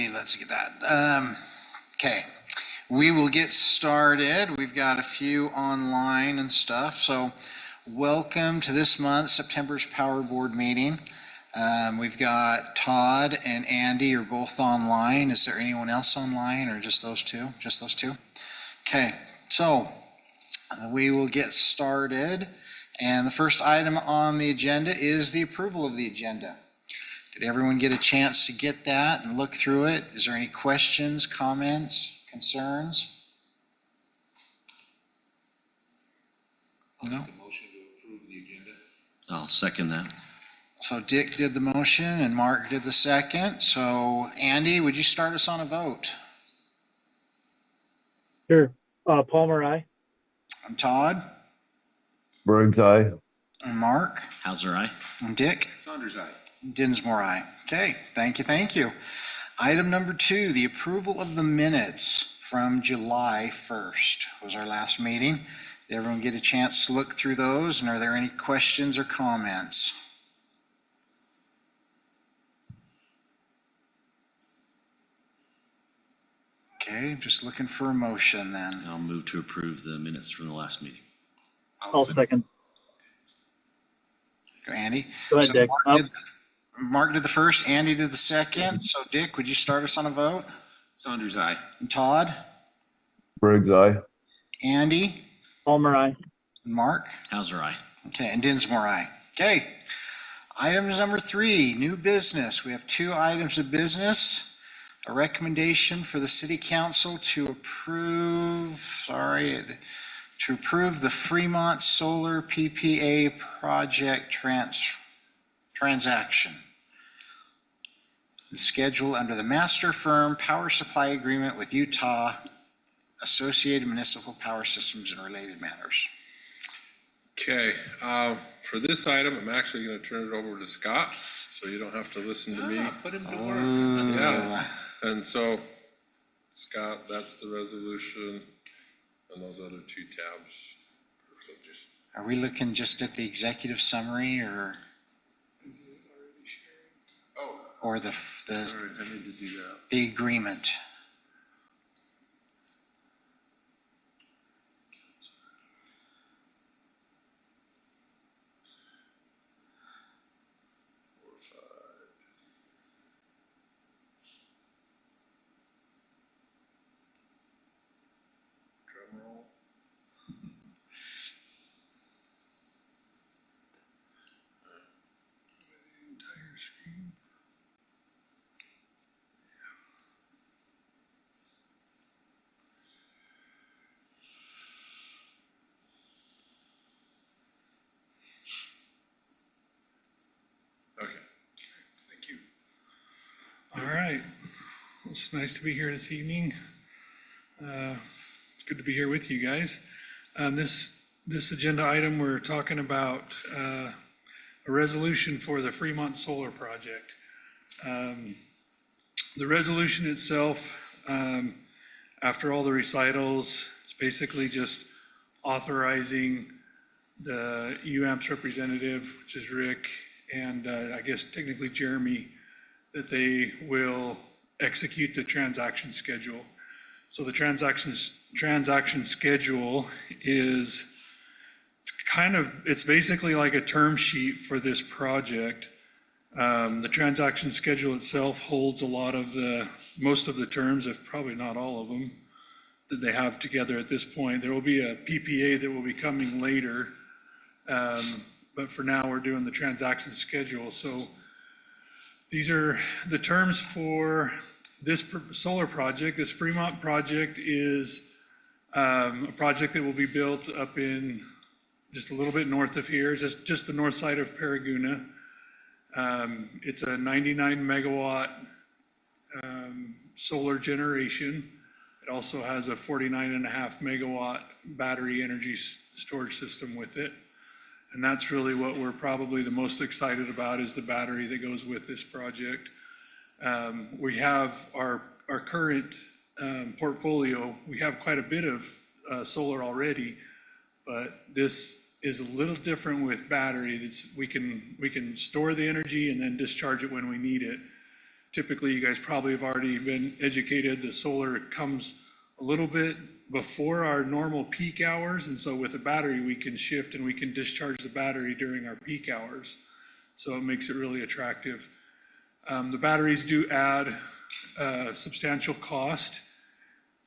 Let's get that. Okay, we will get started. We've got a few online and stuff. So welcome to this month, September's Power Board meeting. We've got Todd and Andy are both online. Is there anyone else online or just those two? Just those two? Okay, so we will get started. And the first item on the agenda is the approval of the agenda. Did everyone get a chance to get that and look through it? Is there any questions, comments, concerns? I'll No? make the motion to approve the agenda. I'll second that. So Dick did the motion and Mark did the second. So Andy, would you start us on a vote? Sure. Palmer, aye. And Todd? Briggs, aye. And Mark? Hauser, aye. And Dick? Saunders, aye. Dinsmore, aye. Okay, thank you, thank you. Item number 2, the approval of the minutes from July 1st was our last meeting. Did everyone get a chance to look through those, and are there any questions or comments? Okay, just looking for a motion then. I'll move to approve the minutes from the last meeting. I'll second. Go, Andy. Go ahead, So Dick. Mark did the first, Andy did the second. So Dick, would you start us on a vote? Saunders, aye. And Todd? Briggs, aye. Andy? Palmer, aye. And Mark? Hauser, aye. Okay, and Dinsmore, aye. Okay. Items number 3, new business. We have 2 items of business. A recommendation for the city council to approve the Fremont Solar PPA project transaction. The schedule under the master firm power supply agreement with Utah Associated Municipal Power Systems and related matters. Okay, for this item, I'm actually going to turn it over to Scott, so you don't have to listen to me. Put him to work. Yeah, and so, Scott, that's the resolution, and those other 2 tabs. So just- Are we looking just at the executive summary or Oh, the sorry, I need to do that. the agreement? Drum roll. Entire screen. Okay. Thank you. All right. Well, it's nice to be here this evening. It's good to be here with you guys. This agenda item, we're talking about a resolution for the Fremont Solar Project. The resolution itself, after all the recitals, it's basically just authorizing the UAMPS representative, which is Rick, and I guess technically Jeremy, that they will execute the transaction schedule. So the transaction schedule is, it's basically like a term sheet for this project. The transaction schedule itself holds most of the terms, if probably not all of them, that they have together at this point. There will be a PPA that will be coming later, but for now we're doing the transaction schedule. So these are the terms for this solar project. This Fremont project is a project that will be built up in just a little bit north of here, just the north side of Paragouna. It's a 99 megawatt solar generation. It also has a 49.5 megawatt battery energy storage system with it. And that's really what we're probably the most excited about, is the battery that goes with this project. We have our current portfolio, we have quite a bit of solar already, but this is a little different with battery. We can store the energy and then discharge it when we need it. typically, you guys probably have already been educated, the solar comes a little bit before our normal peak hours, and so with a battery, we can shift and we can discharge the battery during our peak hours. So it makes it really attractive. The batteries do add substantial cost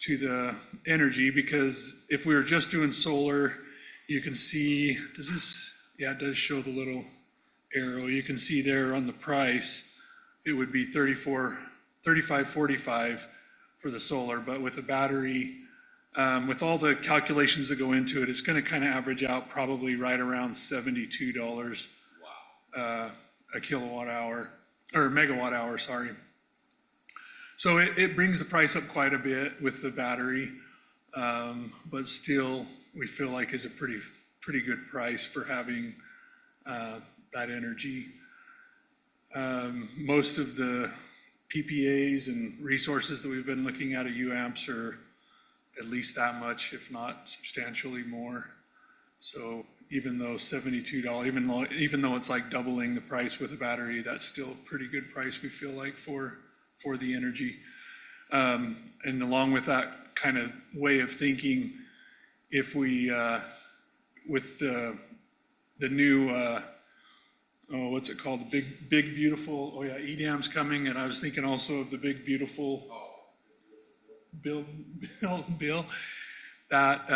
to the energy, because if we were just doing solar, you can see, does this, yeah, it does show the little arrow. You can see there on the price, it would be $35.45 for the solar, but with a battery, with all the calculations that go into it, it's going to kind of average out probably right around $72 a kilowatt hour, or megawatt hour, sorry. So it brings the price up quite a bit with the battery, but still, we feel like is a pretty good price for having that energy. Most of the PPAs and resources that we've been looking at UAMPS are at least that much, if not substantially more. So even though $72, even though it's like doubling the price with a battery, that's still a pretty good price, we feel like, for the energy. And along with that kind of way of thinking, if we, with the new, what's it called? The big beautiful, EDAM's coming, and I was thinking also of the big beautiful bill, that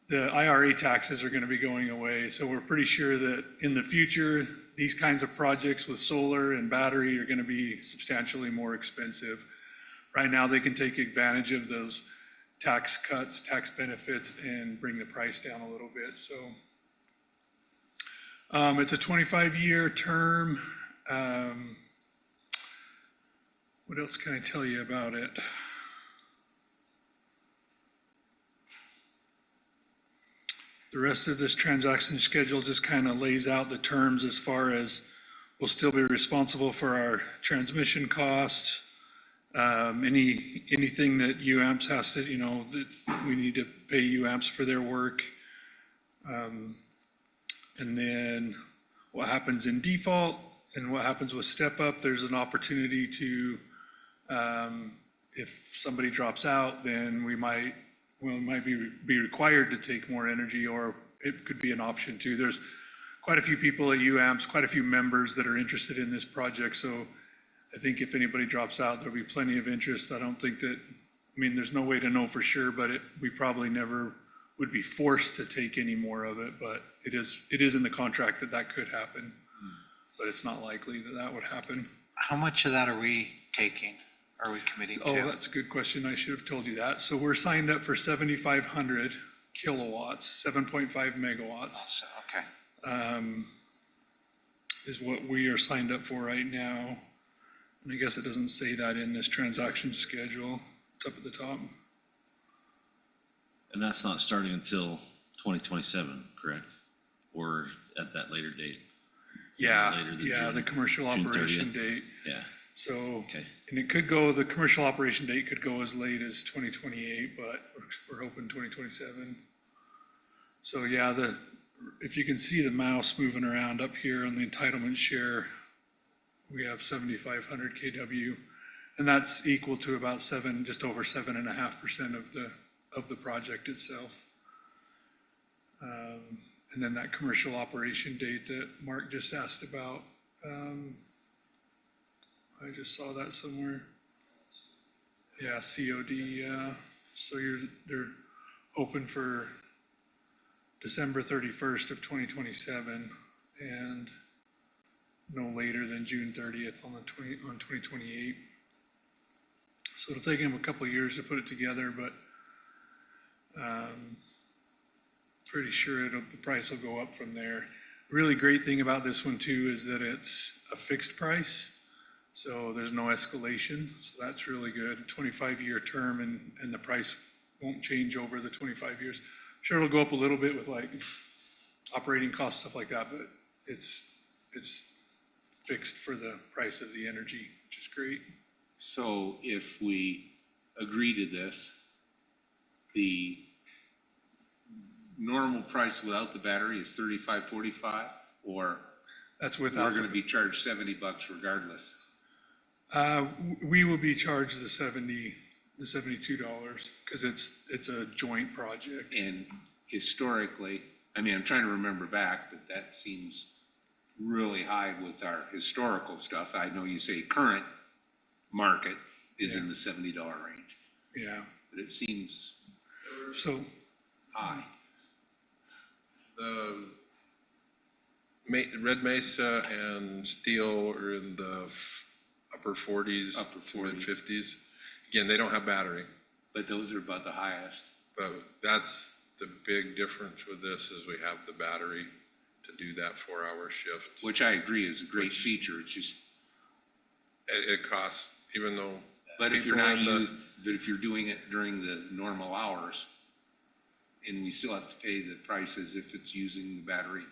the IRA taxes are going to be going away. So we're pretty sure that in the future, these kinds of projects with solar and battery are going to be substantially more expensive. Right now, they can take advantage of those tax cuts, tax benefits, and bring the price down a little bit. So it's a 25-year term. What else can I tell you about it? The rest of this transaction schedule just kind of lays out the terms as far as we'll still be responsible for our transmission costs. Anything that UAMPS has to, that we need to pay UAMPS for their work. And then what happens in default and what happens with step up, there's an opportunity to, if somebody drops out, then we might be required to take more energy, or it could be an option too. There's quite a few people at UAMPS, quite a few members that are interested in this project. So I think if anybody drops out, there'll be plenty of interest. I don't think that, there's no way to know for sure, but we probably never would be forced to take any more of it, but it is in the contract that could happen, but it's not likely that would happen. How much of that are we taking? Are we committing to? Oh, that's a good question. I should have told you that. So we're signed up for 7,500 kilowatts, 7.5 megawatts. So, okay. Is what we are signed up for right now. And I guess it doesn't say that in this transaction schedule. It's up at the top. And that's not starting until 2027, correct? Or at that later date? Yeah, Later than yeah, June- the commercial June operation 30th. date. Yeah, So, okay. and it could go, the commercial operation date could go as late as 2028, but we're hoping 2027. So yeah, if you can see the mouse moving around up here on the entitlement share, we have 7,500 kW, and that's equal to about just over 7.5% of the project itself. And then that commercial operation date that Mark just asked about, I just saw that somewhere. Yeah, COD, yeah. So they're open for December 31st of 2027 and no later than June 30th on 2028. So it'll take him a couple of years to put it together, but pretty sure the price will go up from there. Really great thing about this one too is that it's a fixed price. So there's no escalation. So that's really good. 25-year term and the price won't change over the 25 years. Sure, it'll go up a little bit with like operating costs, stuff like that, but it's fixed for the price of the energy, which is great. So if we agree to this, the normal price without the battery is $35.45, or That's we're without, gonna be charged $70 regardless? We will be charged the $72, because it's a joint project. And historically, I mean, I'm trying to remember back, but that seems really high with our historical stuff. I know you say current market is in the $70 range, Yeah, but it seems so, high. The Red Mesa and Steel are in the upper 40s, Upper to mid 40s. 50s. Again, they don't have battery, But those are about the highest. but that's the big difference with this is we have the battery to do that 4-hour shift. Which I agree is a great feature, it's just, It costs, even though. but if you're people not in the- but if you're doing it during the normal hours, and we still have to pay the prices if it's using the battery,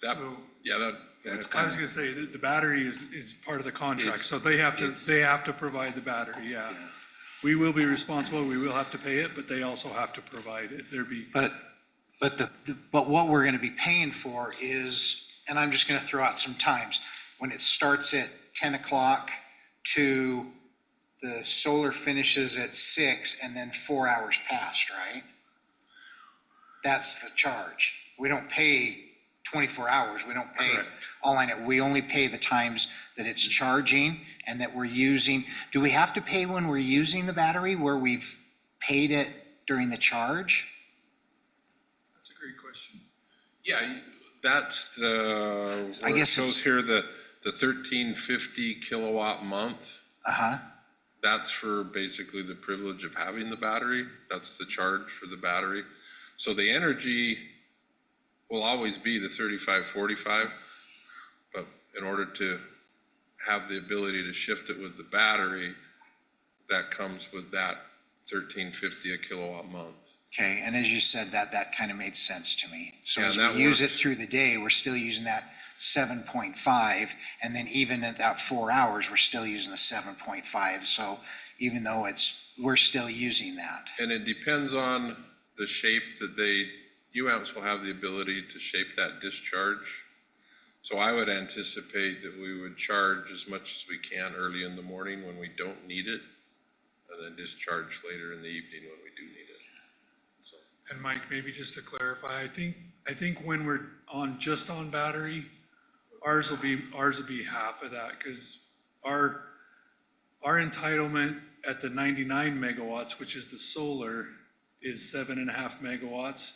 That, So- yeah, that's I kind was of, gonna say, the battery is part of the contract, It's- so they have it's- to provide the battery, yeah. Yeah. We will be responsible, we will have to pay it, but they also have to provide it. But what we're gonna be paying for is, and I'm just gonna throw out some times, when it starts at 10 o'clock to the solar finishes at 6 and then 4 hours past, right? That's the charge. We don't pay 24 hours, we don't pay Correct. all I know, we only pay the times that it's charging and that we're using. Do we have to pay when we're using the battery where we've paid it during the charge? That's a great question. yeah, that's the, I where it guess shows it's- here, the 1350 kilowatt month. Uh-huh. That's for basically the privilege of having the battery. That's the charge for the battery. So the energy will always be the 3545, but in order to have the ability to shift it with the battery, that comes with that 1350 a kilowatt month. Okay, and as you said that, that kind of made sense to me. So Yeah, as that we use it works. through the day, we're still using that 7.5, and then even at that 4 hours, we're still using the 7.5. So even though we're still using that. And it depends on the shape that UAMPS will have the ability to shape that discharge. So I would anticipate that we would charge as much as we can early in the morning when we don't need it, and then discharge later in the evening when we do need it. So, And Mike, maybe just to clarify, I think when we're just on battery, ours will be half of that, because our entitlement at the 99 megawatts, which is the solar, is 7.5 megawatts.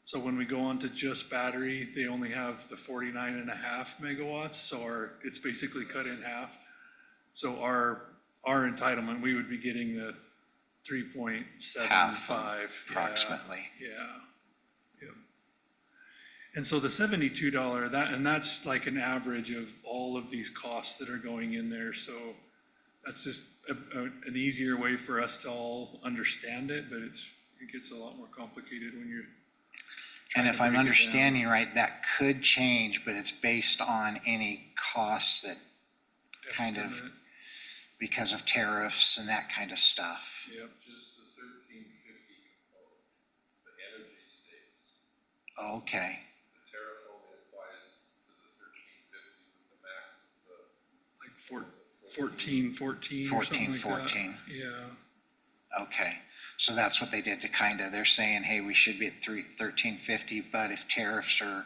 So when we go on to just battery, they only have the 49.5 megawatts, so it's basically cut in half. So our entitlement, we would be getting the 3.75. Half, yeah. approximately. Yeah. Yep. And so the $72, that's like an average of all of these costs that are going in there. So that's just an easier way for us to all understand it, but it gets a lot more complicated when you're And trying if to I'm break it down. understanding right, that could change, but it's based on any costs that kind of- Estimate. because of tariffs and that kind of stuff. Yep. just the 1350 component, the energy stays. Okay, The tariff only applies to the 1350 with the max of the. Like 14, or something like that. 14. Yeah. okay. So that's what they did to kind of, they're saying, hey, we should be at 1350, but if tariffs or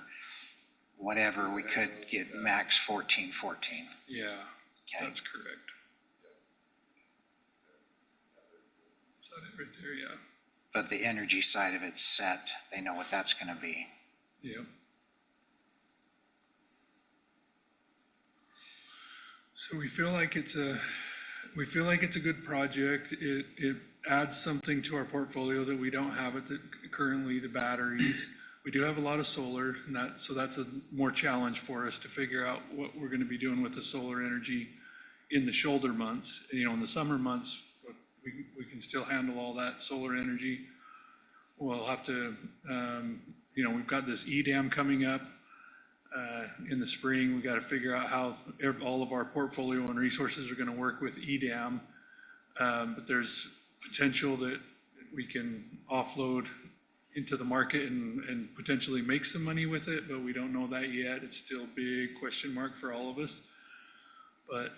whatever, we could get max 14. Yeah, Okay. that's correct. Is that it right there? Yeah. But the energy side of it's set. They know what that's going to be. Yep. So we feel like it's a good project. It adds something to our portfolio that we don't have currently, the batteries. We do have a lot of solar, and that's a more challenge for us to figure out what we're gonna be doing with the solar energy in the shoulder months. In the summer months, we can still handle all that solar energy. We'll have to, we've got this EDAM coming up in the spring. We got to figure out how all of our portfolio and resources are going to work with EDAM. But there's potential that we can offload into the market and potentially make some money with it, but we don't know that yet. It's still a big question mark for all of us. But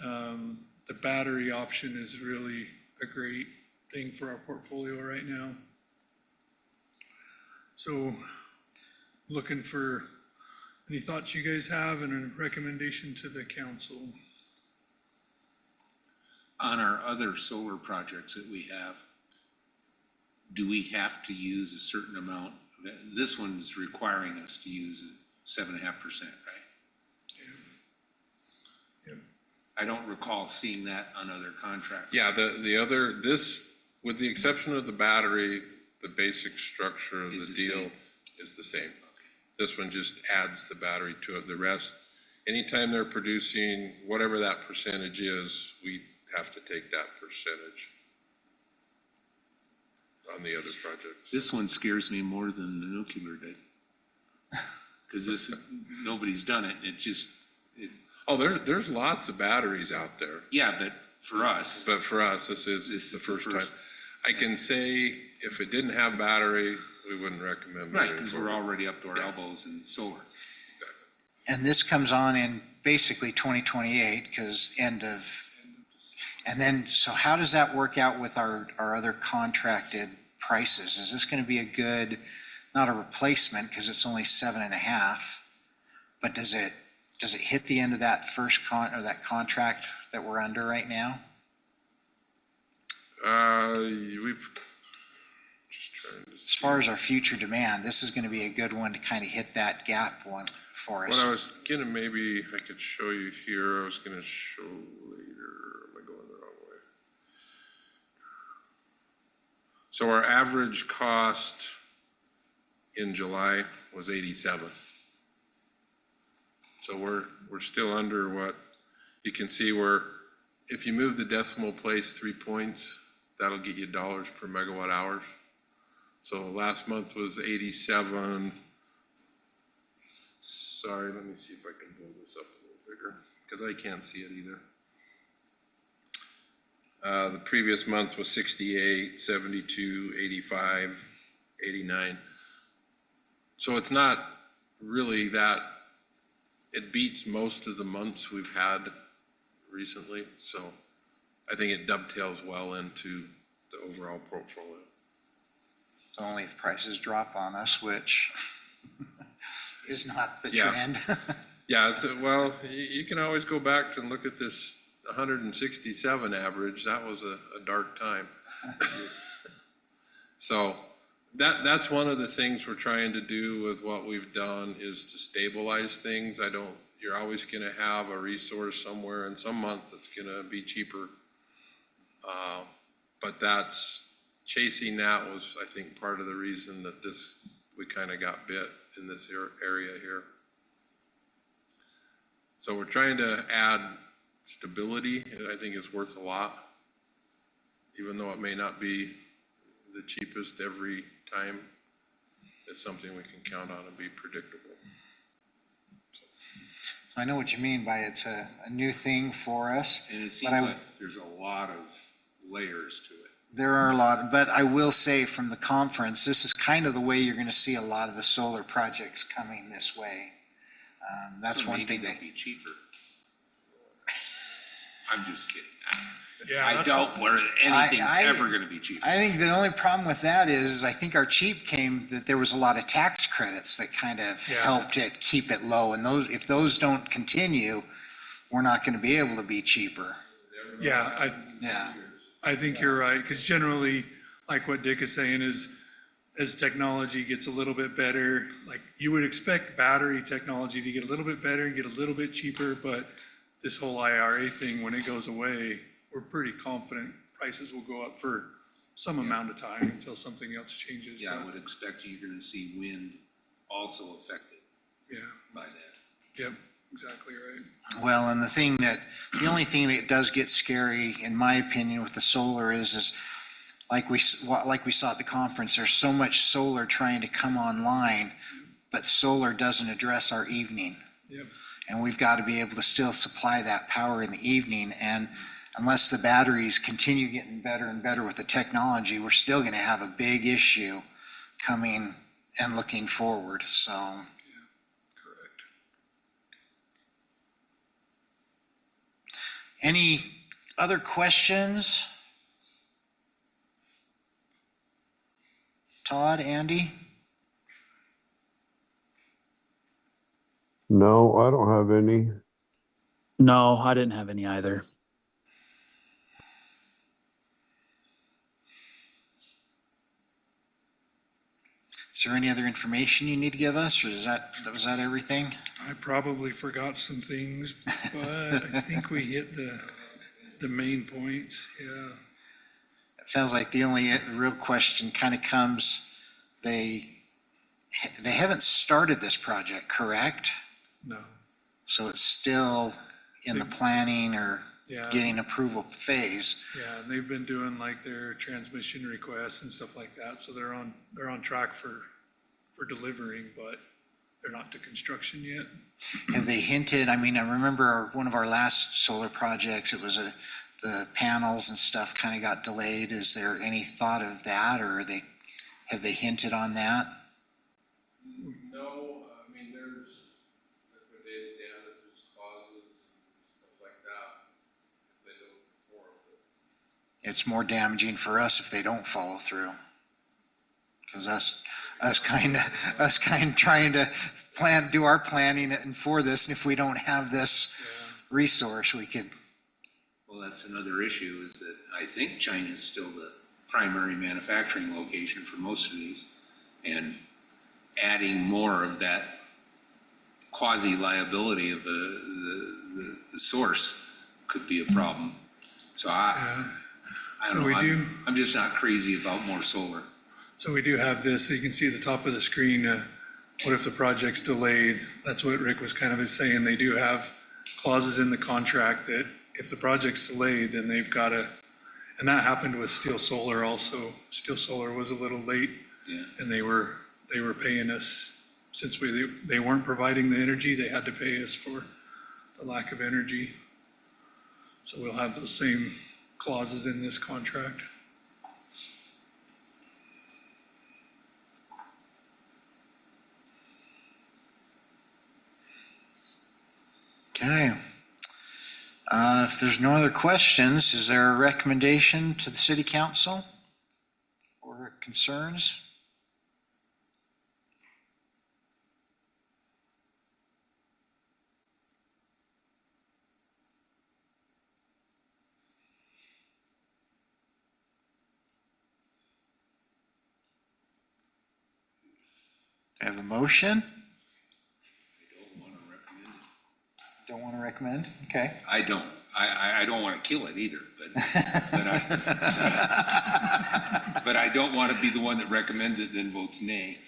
the battery option is really a great thing for our portfolio right now. So looking for any thoughts you guys have and a recommendation to the council. On our other solar projects that we have, do we have to use a certain amount? This one's requiring us to use 7.5%, right? Yep. I don't recall seeing that on other contracts. Yeah, the other, this, with the exception of the battery, the basic structure of Is the the deal same. is the same. This one just adds the battery to it. The rest, anytime they're producing whatever that percentage is, we have to take that percentage on the other projects. This one scares me more than the nuclear did. Because this, nobody's done it, it just, Oh, there's lots of batteries out there, yeah, but for us, but for us, this is This the is the first time. first. I can say if it didn't have battery, we wouldn't recommend right, moving because we're forward. already up to our elbows in solar. And this comes on in basically 2028, because end of, and then, so how does that work out with our other contracted prices? Is this going to be a good, not a replacement, because it's only 7.5, but does it hit the end of that first or that contract that we're under right now? We've just trying to As see. far as our future demand, this is going to be a good one to kind of hit that gap one for us. What I was gonna, maybe I could show you here, I was gonna show later, am I going the wrong way? So our average cost in July was 87. So we're still under what, you can see where, if you move the decimal place 3 points, that'll get you dollars per megawatt hours. So last month was 87. Sorry, let me see if I can blow this up a little bigger, because I can't see it either. The previous month was 68, 72, 85, 89. So it's not really that, it beats most of the months we've had recently. So I think it dovetails well into the overall portfolio. Only if prices drop on us, which is not the Yeah. trend. Yeah, well, you can always go back and look at this 167 average. That was a dark time. So that's one of the things we're trying to do with what we've done is to stabilize things. You're always gonna have a resource somewhere in some month that's gonna be cheaper. But chasing that was, I think, part of the reason that we kind of got bit in this area here. So we're trying to add stability, I think is worth a lot, even though it may not be the cheapest every time. It's something we can count on and be predictable. I know what you mean by it's a new thing for us. And it But seems like there's a lot of layers to it. There are a lot, but I will say from the conference, this is kind of the way you're going to see a lot of the solar projects coming this way. That's So one maybe thing they'll that, be cheaper. I'm just kidding. Yeah, I that's doubt where anything's I- ever gonna be cheaper. I think the only problem with that is I think our cheap came, that there was a lot of tax credits that kind of Yeah. helped it keep it low. And if those don't continue, we're not going to be able to be cheaper. Yeah, Yeah. I think you're right, because generally, like what Dick is saying is, as technology gets a little bit better, like you would expect battery technology to get a little bit better and get a little bit cheaper, but this whole IRA thing, when it goes away, we're pretty confident prices will go up for some amount of time until something else changes. Yeah, I but- would expect you're gonna see wind also affected Yeah, by that. yep, exactly right. Well, and the only thing that does get scary, in my opinion, with the solar is like we saw at the conference, there's so much solar trying to come online, but solar doesn't address our evening. Yep, And we've got to be able to still supply that power in the evening. And unless the batteries continue getting better and better with the technology, we're still going to have a big issue coming and looking forward. So, correct. Any other questions? Todd, Andy? No, I don't have any. No, I didn't have any either. Is there any other information you need to give us, or was that everything? I probably forgot some things, but I think we hit the main points, yeah. It sounds like the real question kind of comes, they haven't started this project, correct? No, So it's still in the planning or yeah. getting approval phase. Yeah, and they've been doing like their transmission requests and stuff like that, so they're on track for delivering, but they're not to construction yet. Have they hinted, I mean, I remember one of our last solar projects, it was the panels and stuff kind of got delayed. Is there any thought of that, or have they hinted on that? No, I mean, there's liquidated damages clauses and stuff like that if they don't perform. It's more damaging for us if they don't follow through. Because us kind of trying to do our planning and for this, and if we don't have this resource, we could. Well, that's another issue, is that I think China's still the primary manufacturing location for most of these. And adding more of that quasi-liability of the source could be a problem. So I So don't we know, do- I'm just not crazy about more solar. So we do have this, so you can see at the top of the screen, what if the project's delayed? That's what Rick was kind of saying. They do have clauses in the contract that if the project's delayed, then they've got to, and that happened with Steel Solar also. Steel Solar was a little late. Yeah. And they were paying us, since they weren't providing the energy, they had to pay us for the lack of energy. So we'll have those same clauses in this contract. Okay. If there's no other questions, is there a recommendation to the city council or concerns? I have a motion. Don't want to recommend? Okay. I don't. I don't want to kill it either, but I don't want to be the one that recommends it, then votes nay.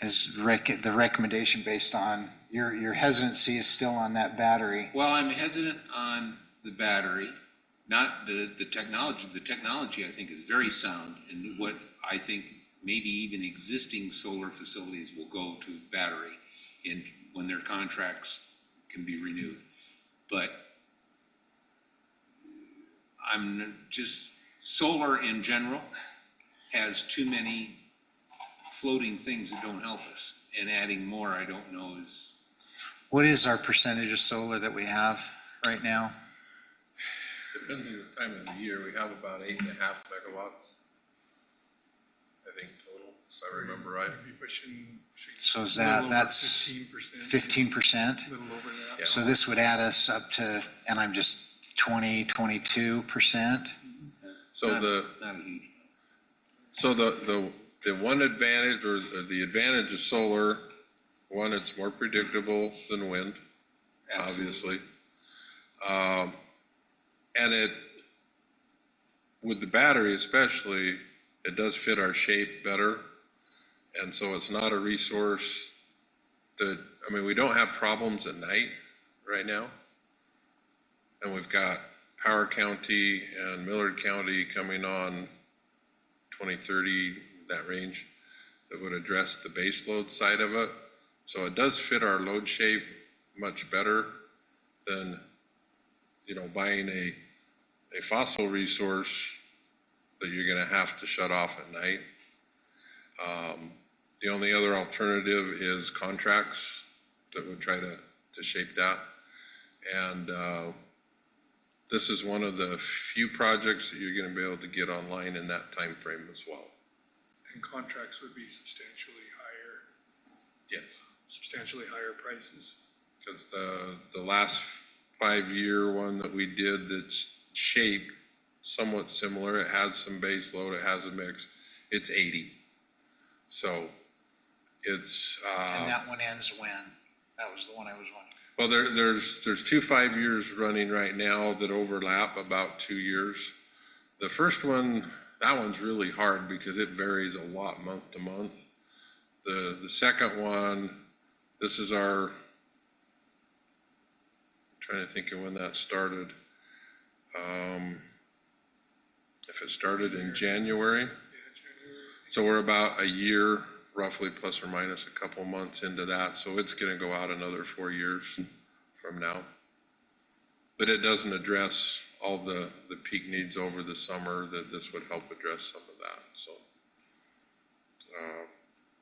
Is the recommendation based on, your hesitancy is still on that battery? Well, I'm hesitant on the battery, not the technology. The technology, I think, is very sound, and what I think maybe even existing solar facilities will go to battery in when their contracts can be renewed. But solar in general has too many floating things that don't help us, and adding more, I don't know, is. What is our percentage of solar that we have right now? Depending on the time of the year, we have about 8.5 megawatts, I think total, if I remember right. Be pushing. So is a little over that's 15%. 15%? A little over that. Yeah. So this would add us up to, and I'm just 22%? So Not the a huge. So the one advantage, or the advantage of solar, one, it's more predictable than wind, obviously. And with the battery especially, it does fit our shape better. And so it's not a resource that, I mean, we don't have problems at night right now. And we've got Power County and Millard County coming on 2030, that range, that would address the base load side of it. So it does fit our load shape much better than, buying a a fossil resource that you're gonna have to shut off at night. The only other alternative is contracts that would try to shape that. And this is one of the few projects that you're gonna be able to get online in that time frame as well. And contracts would be substantially Yes. higher prices. Because the last 5-year one that we did that's shaped somewhat similar, it has some base load, it has a mix, it's 80. So it's, And that one ends when? That was the one I was wondering. well, there's 2 5-years running right now that overlap about 2 years. The first one, that one's really hard because it varies a lot month to month. The second one, this is our, trying to think of when that started. If it started in January, so we're about a year, roughly plus or minus a couple months into that, so it's gonna go out another 4 years from now. But it doesn't address all the peak needs over the summer, that this would help address some of that, so.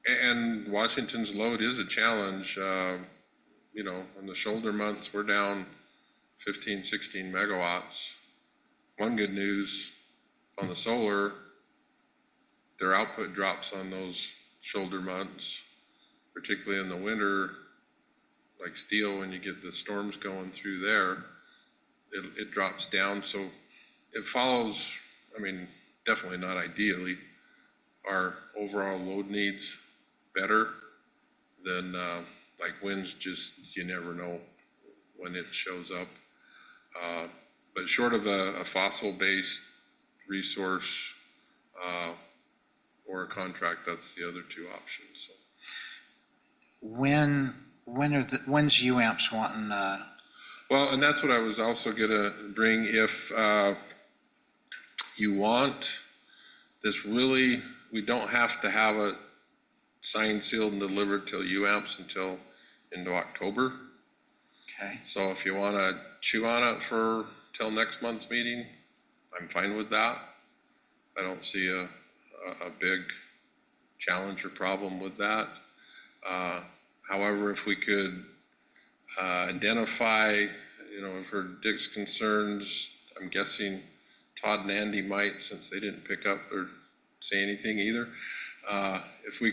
And Washington's load is a challenge, you know, in the shoulder months, we're down 15, 16 megawatts. One good news on the solar, their output drops on those shoulder months, particularly in the winter, like steel, when you get the storms going through there, it drops down. So it follows, I mean, definitely not ideally, our overall load needs better than like winds, just, you never know when it shows up. But short of a fossil-based resource or a contract, that's the other 2 options, so. When's UAMPS wanting, Well, and that's what I was also gonna bring, if you want, this really, we don't have to have it signed, sealed, and delivered till UAMPS until into October. okay, So if you wanna chew on it till next month's meeting, I'm fine with that. I don't see a big challenge or problem with that. However, if we could identify, you know, I've heard Dick's concerns, I'm guessing Todd and Andy might, since they didn't pick up or say anything either. If you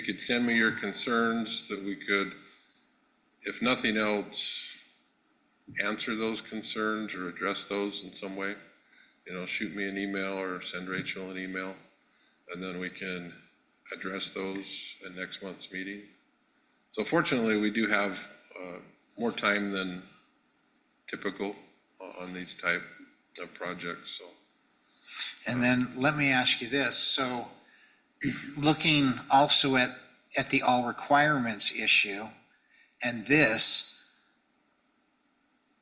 could send me your concerns, that we could, if nothing else, answer those concerns or address those in some way. You know, shoot me an email or send Rachel an email, and then we can address those at next month's meeting. So fortunately, we do have more time than typical on these type of projects, so. and then let me ask you this, so looking also at the all requirements issue and this,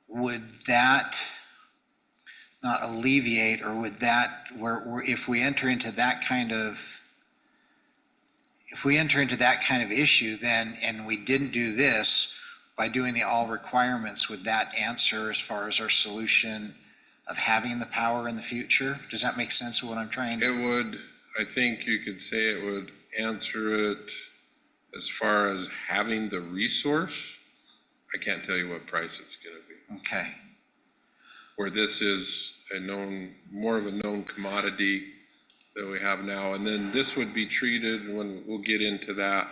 would that not alleviate, or would that, where if we enter into that kind of, issue, then, and we didn't do this, by doing the all requirements, would that answer as far as our solution of having the power in the future? Does that make sense of what I'm trying to? It would, I think you could say it would answer it as far as having the resource. I can't tell you what price it's gonna be. Okay, Where this is more of a known commodity that we have now. And then this would be treated, when we'll get into that,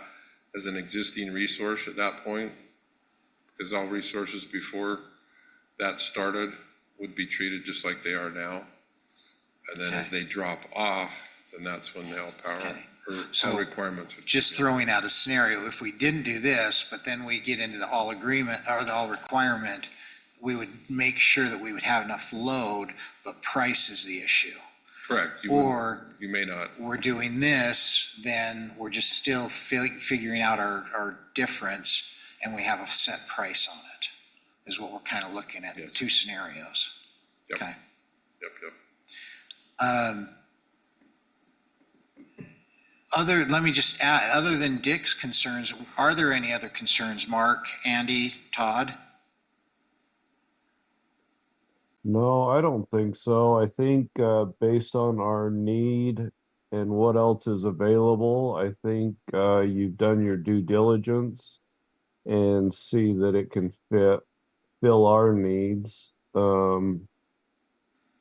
as an existing resource at that point. Because all resources before that started would be treated just like they are now. And then as Okay. they drop off, then that's when the all power Okay. or So, all requirements would. just throwing out a scenario, if we didn't do this, but then we get into the all agreement or the all requirement, we would make sure that we would have enough load, but price is the issue. Correct. Or You may not. we're doing this, then we're just still figuring out our difference, and we have a set price on it, is what we're kind of looking at, the Yes. 2 scenarios. Yep. Okay. Yep. Let me just add, other than Dick's concerns, are there any other concerns, Mark, Andy, Todd? No, I don't think so. I think based on our need and what else is available, I think you've done your due diligence and see that it can fill our needs.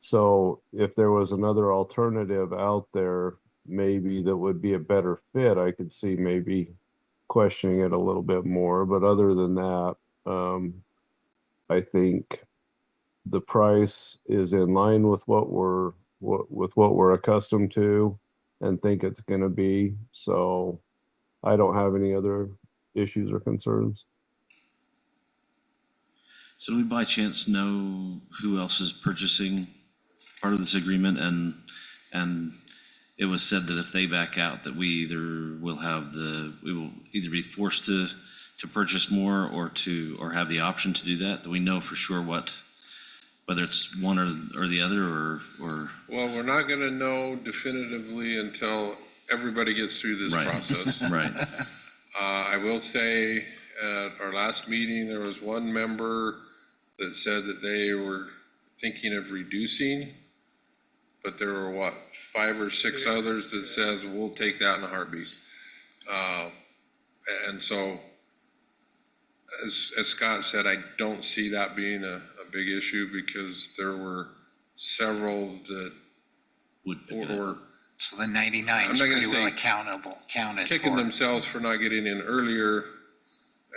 So if there was another alternative out there, maybe that would be a better fit, I could see maybe questioning it a little bit more. But other than that, I think the price is in line with what we're accustomed to and think it's going to be. So I don't have any other issues or concerns. So do we by chance know who else is purchasing part of this agreement? And it was said that if they back out, that we will either be forced to purchase more or have the option to do that. Do we know for sure whether it's one or the other or? Well, we're not gonna know definitively until everybody gets through this Right. process. Right. I will say, at our last meeting, there was one member that said that they were thinking of reducing, but there were 5 or 6 others that says, we'll take that in a heartbeat. And so, as Scott said, I don't see that being a big issue because there were several that Would pick it up. were So the 99 is I'm not gonna pretty well say counted kicking for. themselves for not getting in earlier.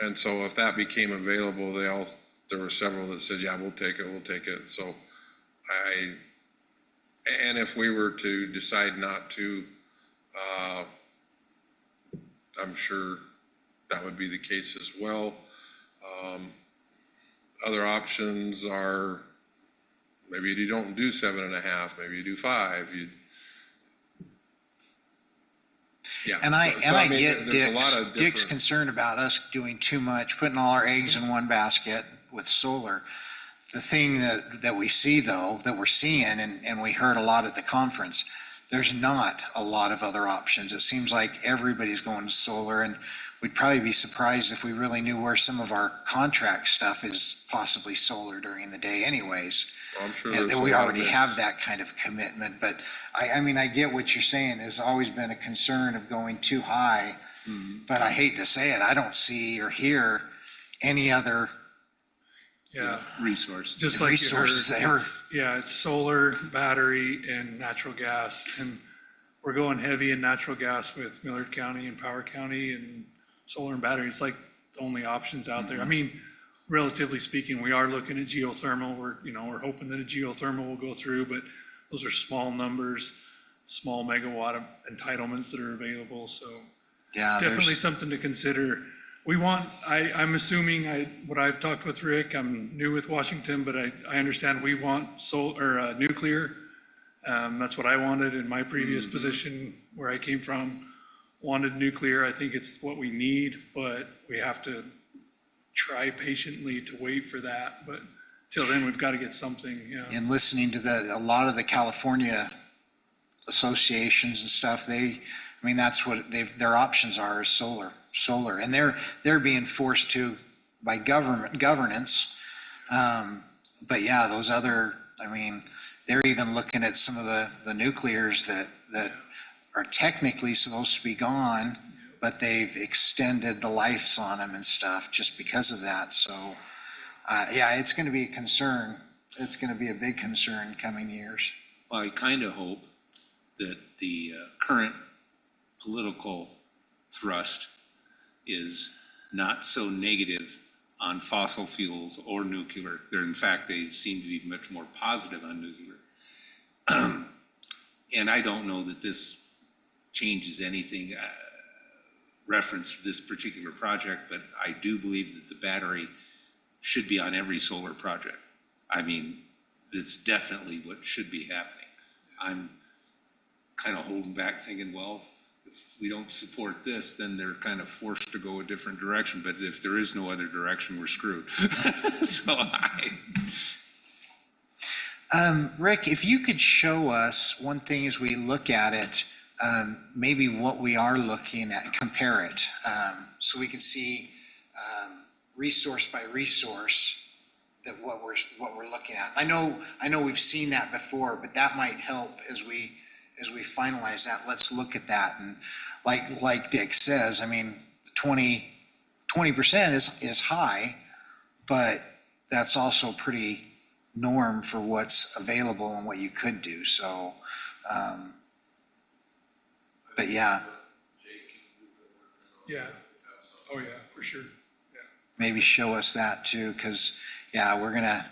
And so if that became available, there were several that said, yeah, we'll take it. So and if we were to decide not to, I'm sure that would be the case as well. Other options are, maybe you don't do 7.5, maybe you do 5, yeah. And I mean, get there's a lot of Dick's different- concern about us doing too much, putting all our eggs in one basket with solar. The thing that we see though, that we're seeing, and we heard a lot at the conference, there's not a lot of other options. It seems like everybody's going to solar, and we'd probably be surprised if we really knew where some of our contract stuff is possibly solar during the day anyways. I'm sure And there's that a we lot of already mix. have that kind of commitment, but I mean, I get what you're saying. There's always been a concern of going too high. But I hate to say it, I don't see or hear any other Yeah, Resource. just like you heard, resources there. it's solar, battery, and natural gas. And we're going heavy in natural gas with Millard County and Power County, and solar and battery. It's like the only options out there. I mean, relatively speaking, we are looking at geothermal. We're hoping that a geothermal will go through, but those are small numbers, small megawatt entitlements that are available. So Yeah, definitely there's, something to consider. I'm assuming, what I've talked with Rick, I'm new with Washington, but I understand we want nuclear. That's what I wanted in my previous position where I came from, wanted nuclear. I think it's what we need, but we have to try patiently to wait for that. But till then, we've got to get something, in listening to a lot of the California associations and stuff, that's what their options are, is solar. And they're being forced to by governance. But yeah, those other, they're even looking at some of the nuclears that are technically supposed to be gone, but they've extended the lives on them and stuff just because of that. So, yeah, it's going to be a concern. It's going to be a big concern coming years. Well, I kind of hope that the current political thrust is not so negative on fossil fuels or nuclear. In fact, they seem to be much more positive on nuclear. And I don't know that this changes anything reference to this particular project, but I do believe that the battery should be on every solar project. That's definitely what should be happening. I'm kind of holding back thinking, well, if we don't support this, then they're kind of forced to go a different direction. But if there is no other direction, we're screwed. Rick, if you could show us one thing as we look at it, maybe what we are looking at, compare it, so we can see resource by resource, what we're looking at. I know we've seen that before, but that might help as we finalize that. Let's look at that. And like Dick says, I mean, 20% is high, but that's also pretty norm for what's available and what you could do. So, but yeah, Yeah. Oh, yeah, for sure. maybe show us that too, because, yeah, we're gonna,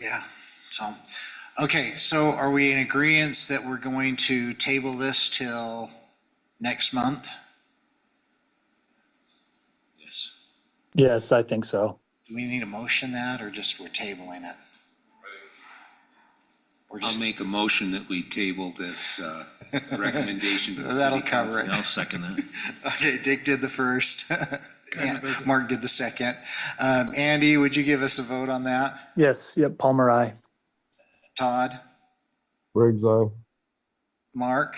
yeah, so, okay, so are we in agreement that we're going to table this till next month? Yes. Yes, I think so. Do we need a motion that, or just we're tabling it? We're I'll just, make a motion that we table this recommendation to the city that'll cover council. it. I'll second that. Okay, Dick did the first. Kind of as a- Mark did the second. Andy, would you give us a vote on that? Yes, yep, Palmer, I. Todd, Briggs, aye. Mark,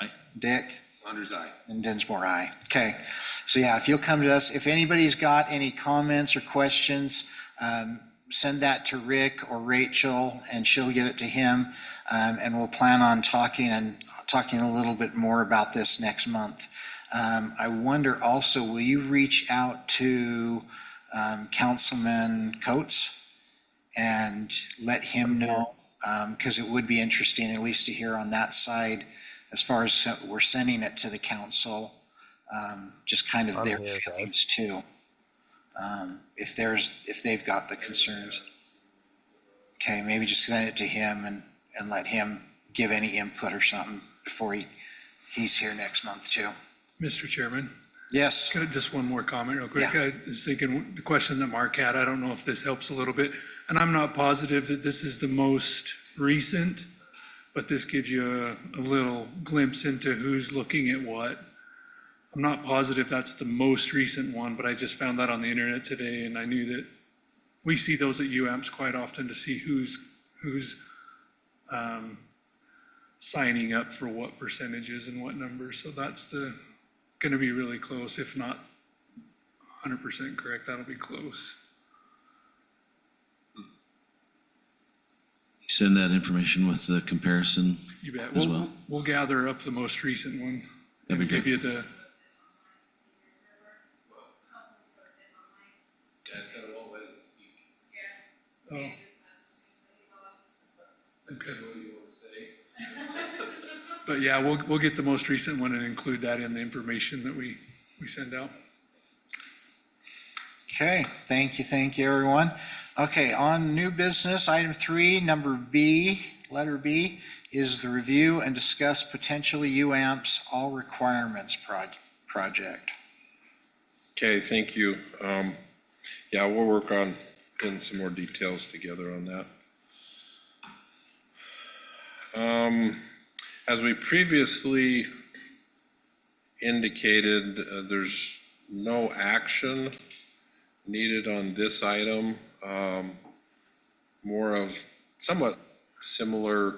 Aye. Dick, Saunders, aye. and Dinsmore, aye. Okay, so yeah, if you'll come to us, if anybody's got any comments or questions, send that to Rick or Rachel, and she'll get it to him. And we'll plan on talking a little bit more about this next month. I wonder also, will you reach out to Councilman Coates and let him know? Because it would be interesting, at least to hear on that side, as far as we're sending it to the council, just kind of I'm their here, guys. feelings too. If they've got the concerns. Okay, maybe just send it to him and let him give any input or something before he's here next month too. Mr. Chairman, Yes, could I just one more comment real quick? Yeah. I was thinking, the question that Mark had, I don't know if this helps a little bit, and I'm not positive that this is the most recent, but this gives you a little glimpse into who's looking at what. I'm not positive that's the most recent one, but I just found that on the internet today, and I knew that we see those at UAMPS quite often to see who's signing up for what percentages and what numbers. So that's going to be really close, if not 100% correct. That'll be close. Send that information with the comparison. You bet. As well. We'll gather up the most recent one That'd and be give great. you the. Oh. Okay. But yeah, we'll get the most recent one and include that in the information that we send out. okay, thank you, everyone. Okay, on new business, item 3, number B, letter B, is the review and discuss potentially UAMPS all requirements project. Okay, thank you. Yeah, we'll work on getting some more details together on that. As we previously indicated, there's no action needed on this item. More of somewhat similar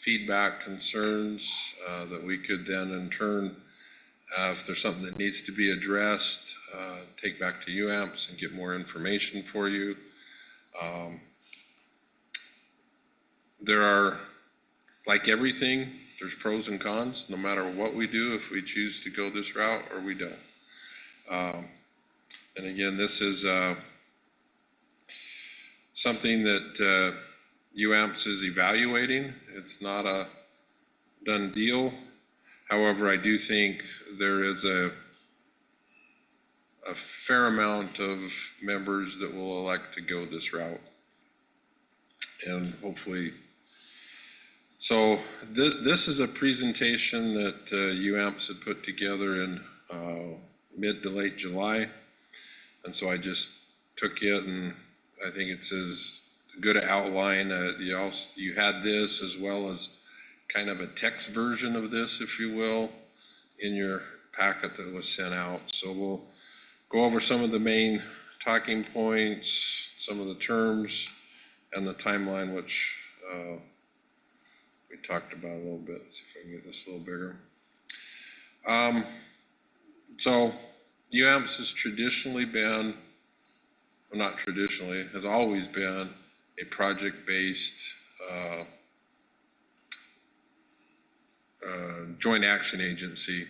feedback, concerns that we could then in turn, if there's something that needs to be addressed, take back to UAMPS and get more information for you. There are, like everything, there's pros and cons, no matter what we do, if we choose to go this route or we don't. And again, this is something that UAMPS is evaluating. It's not a done deal. However, I do think there is a fair amount of members that will elect to go this route. And hopefully, so this is a presentation that UAMPS had put together in mid to late July. And so I just took it, and I think it's as good an outline. You had this as well as kind of a text version of this, if you will, in your packet that was sent out. So we'll go over some of the main talking points, some of the terms, and the timeline, which we talked about a little bit. Let's see if I can get this a little bigger. So UAMPS has traditionally been, well, not traditionally, has always been a project-based joint action agency.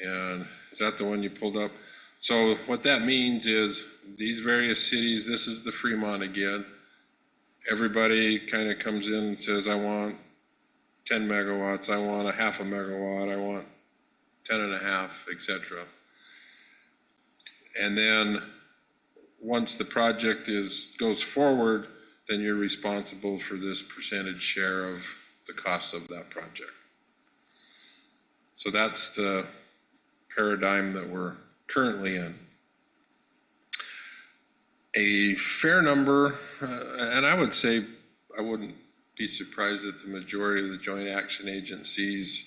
And is that the one you pulled up? So what that means is these various cities, this is the Fremont again. Everybody kind of comes in and says, I want 10 megawatts, I want a half a megawatt, I want 10 and a half, et cetera. And then once the project goes forward, then you're responsible for this percentage share of the cost of that project. So that's the paradigm that we're currently in. A fair number, and I would say I wouldn't be surprised that the majority of the joint action agencies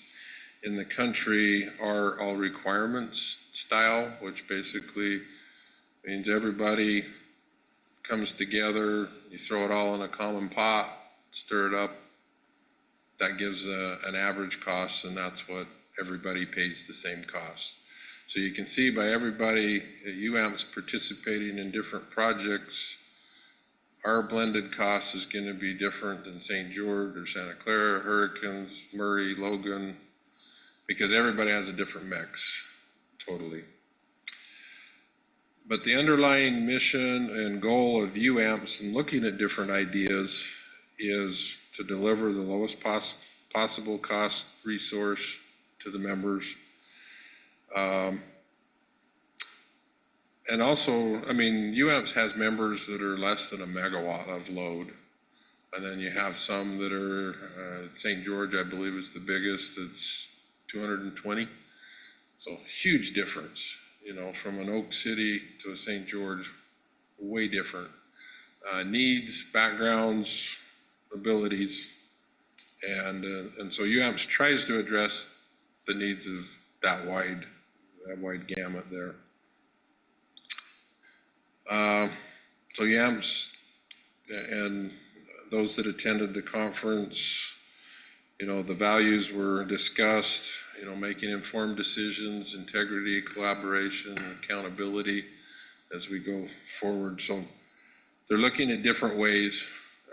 in the country are all requirements style, which basically means everybody comes together, you throw it all in a common pot, stir it up. That gives an average cost, and that's what everybody pays the same cost. So you can see by everybody at UAMPS participating in different projects, our blended cost is going to be different than St. George or Santa Clara, Hurricanes, Murray, Logan, because everybody has a different mix, totally. But the underlying mission and goal of UAMPS in looking at different ideas is to deliver the lowest possible cost resource to the members. And also, I mean, UAMPS has members that are less than a megawatt of load. And then you have some that are, St. George, I believe, is the biggest, it's 220. So huge difference, you know, from an Oak City to a St. George, way different. Needs, backgrounds, abilities. And so UAMPS tries to address the needs of that wide gamut there. So UAMPS and those that attended the conference, you know, the values were discussed, you know, making informed decisions, integrity, collaboration, accountability as we go forward. So they're looking at different ways.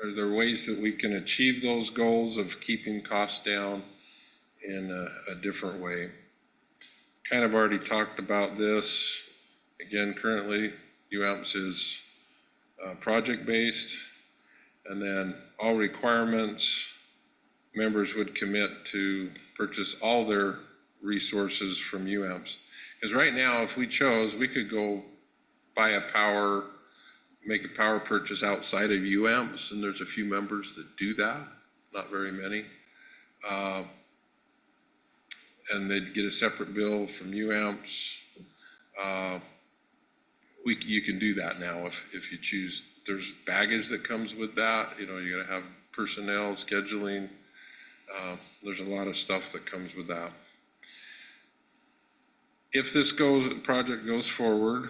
Are there ways that we can achieve those goals of keeping costs down in a different way? Kind of already talked about this. Again, currently UAMPS is project-based, and then all requirements, members would commit to purchase all their resources from UAMPS. Because right now, if we chose, we could go buy make a power purchase outside of UAMPS, and there's a few members that do that, not very many. And they'd get a separate bill from UAMPS. You can do that now if you choose. There's baggage that comes with that. You know, you gotta have personnel, scheduling. There's a lot of stuff that comes with that. If this project goes forward,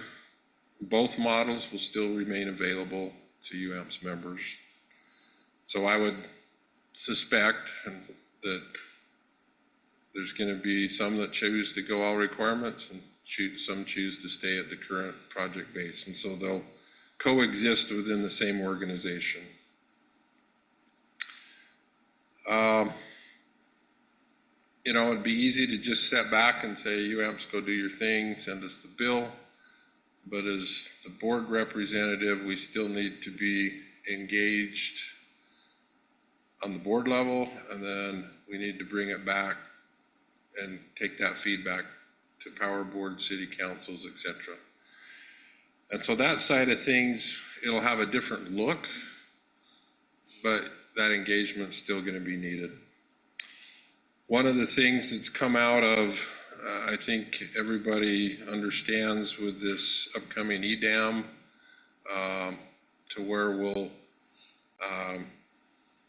both models will still remain available to UAMPS members. So I would suspect that there's going to be some that choose to go all requirements and some choose to stay at the current project base. And so they'll coexist within the same organization. You know, it'd be easy to just step back and say, UAMPS, go do your thing, send us the bill. But as the board representative, we still need to be engaged on the board level, and then we need to bring it back and take that feedback to power board, city councils, et cetera. And so that side of things, it'll have a different look, but that engagement's still going to be needed. One of the things that's come out of, I think everybody understands with this upcoming EDAM, to where we'll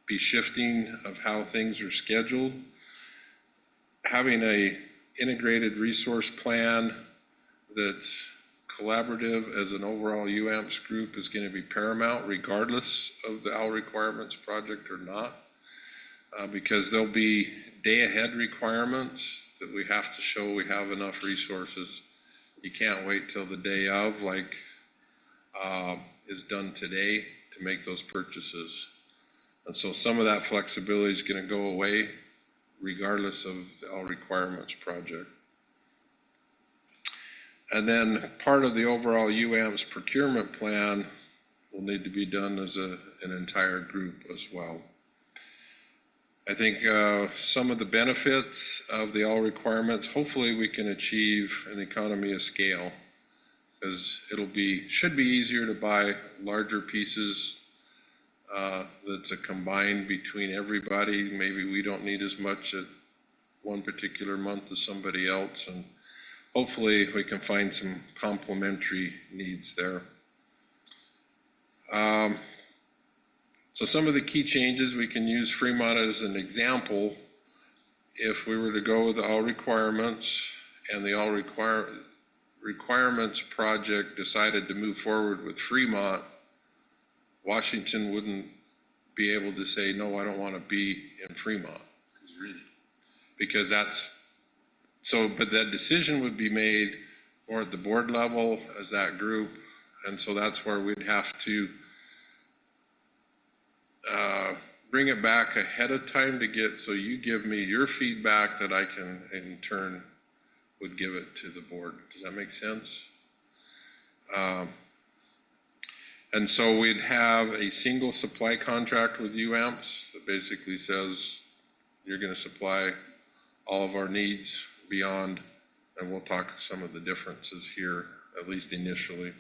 be shifting of how things are scheduled. Having a integrated resource plan that's collaborative as an overall UAMPS group is going to be paramount regardless of the all requirements project or not, because there'll be day ahead requirements that we have to show we have enough resources You can't wait till the day of, like, is done today to make those purchases. And so some of that flexibility is gonna go away regardless of the all requirements project. And then part of the overall UAMPS procurement plan will need to be done as an entire group as well. I think some of the benefits of the all requirements, hopefully we can achieve an economy of scale, because should be easier to buy larger pieces that's a combined between everybody. Maybe we don't need as much at one particular month as somebody else, and hopefully we can find some complementary needs there. So some of the key changes, we can use Fremont as an example. If we were to go with the all requirements and the all requirements project decided to move forward with Fremont, Washington wouldn't be able to say, no, I don't want to be in Fremont. Because but that decision would be made more at the board level as that group. And so that's where we'd have to bring it back ahead of time so you give me your feedback that I can in turn would give it to the board. Does that make sense? And so we'd have a single supply contract with UAMPS that basically says you're going to supply all of our needs beyond, and we'll talk some of the differences here, at least initially.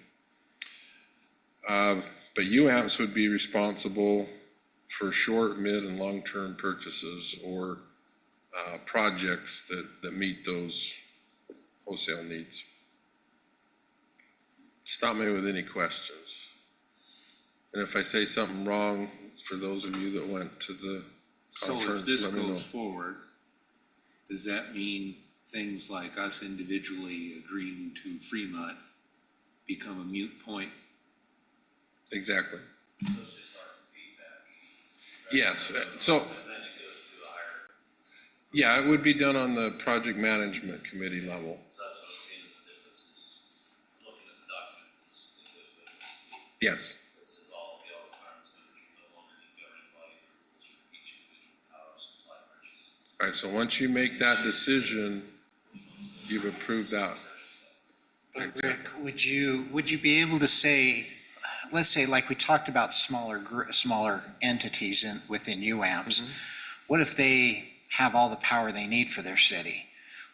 But UAMPS would be responsible for short, mid, and long-term purchases or projects that meet those wholesale needs. Stop me with any questions. And if I say something wrong, for those of you that went to the So conference, if this let me know. goes forward, does that mean things like us individually agreeing to Fremont become a moot point? Exactly. Yes, so. Yeah, it would be done on the project management committee level. Yes. This is all the all requirements members, no longer need governing body approvals for each individual power supply purchase. All right, so once you make that decision, you've approved that. But Rick, would you be able to say, let's say like we talked about smaller entities within UAMPS. What if they have all the power they need for their city?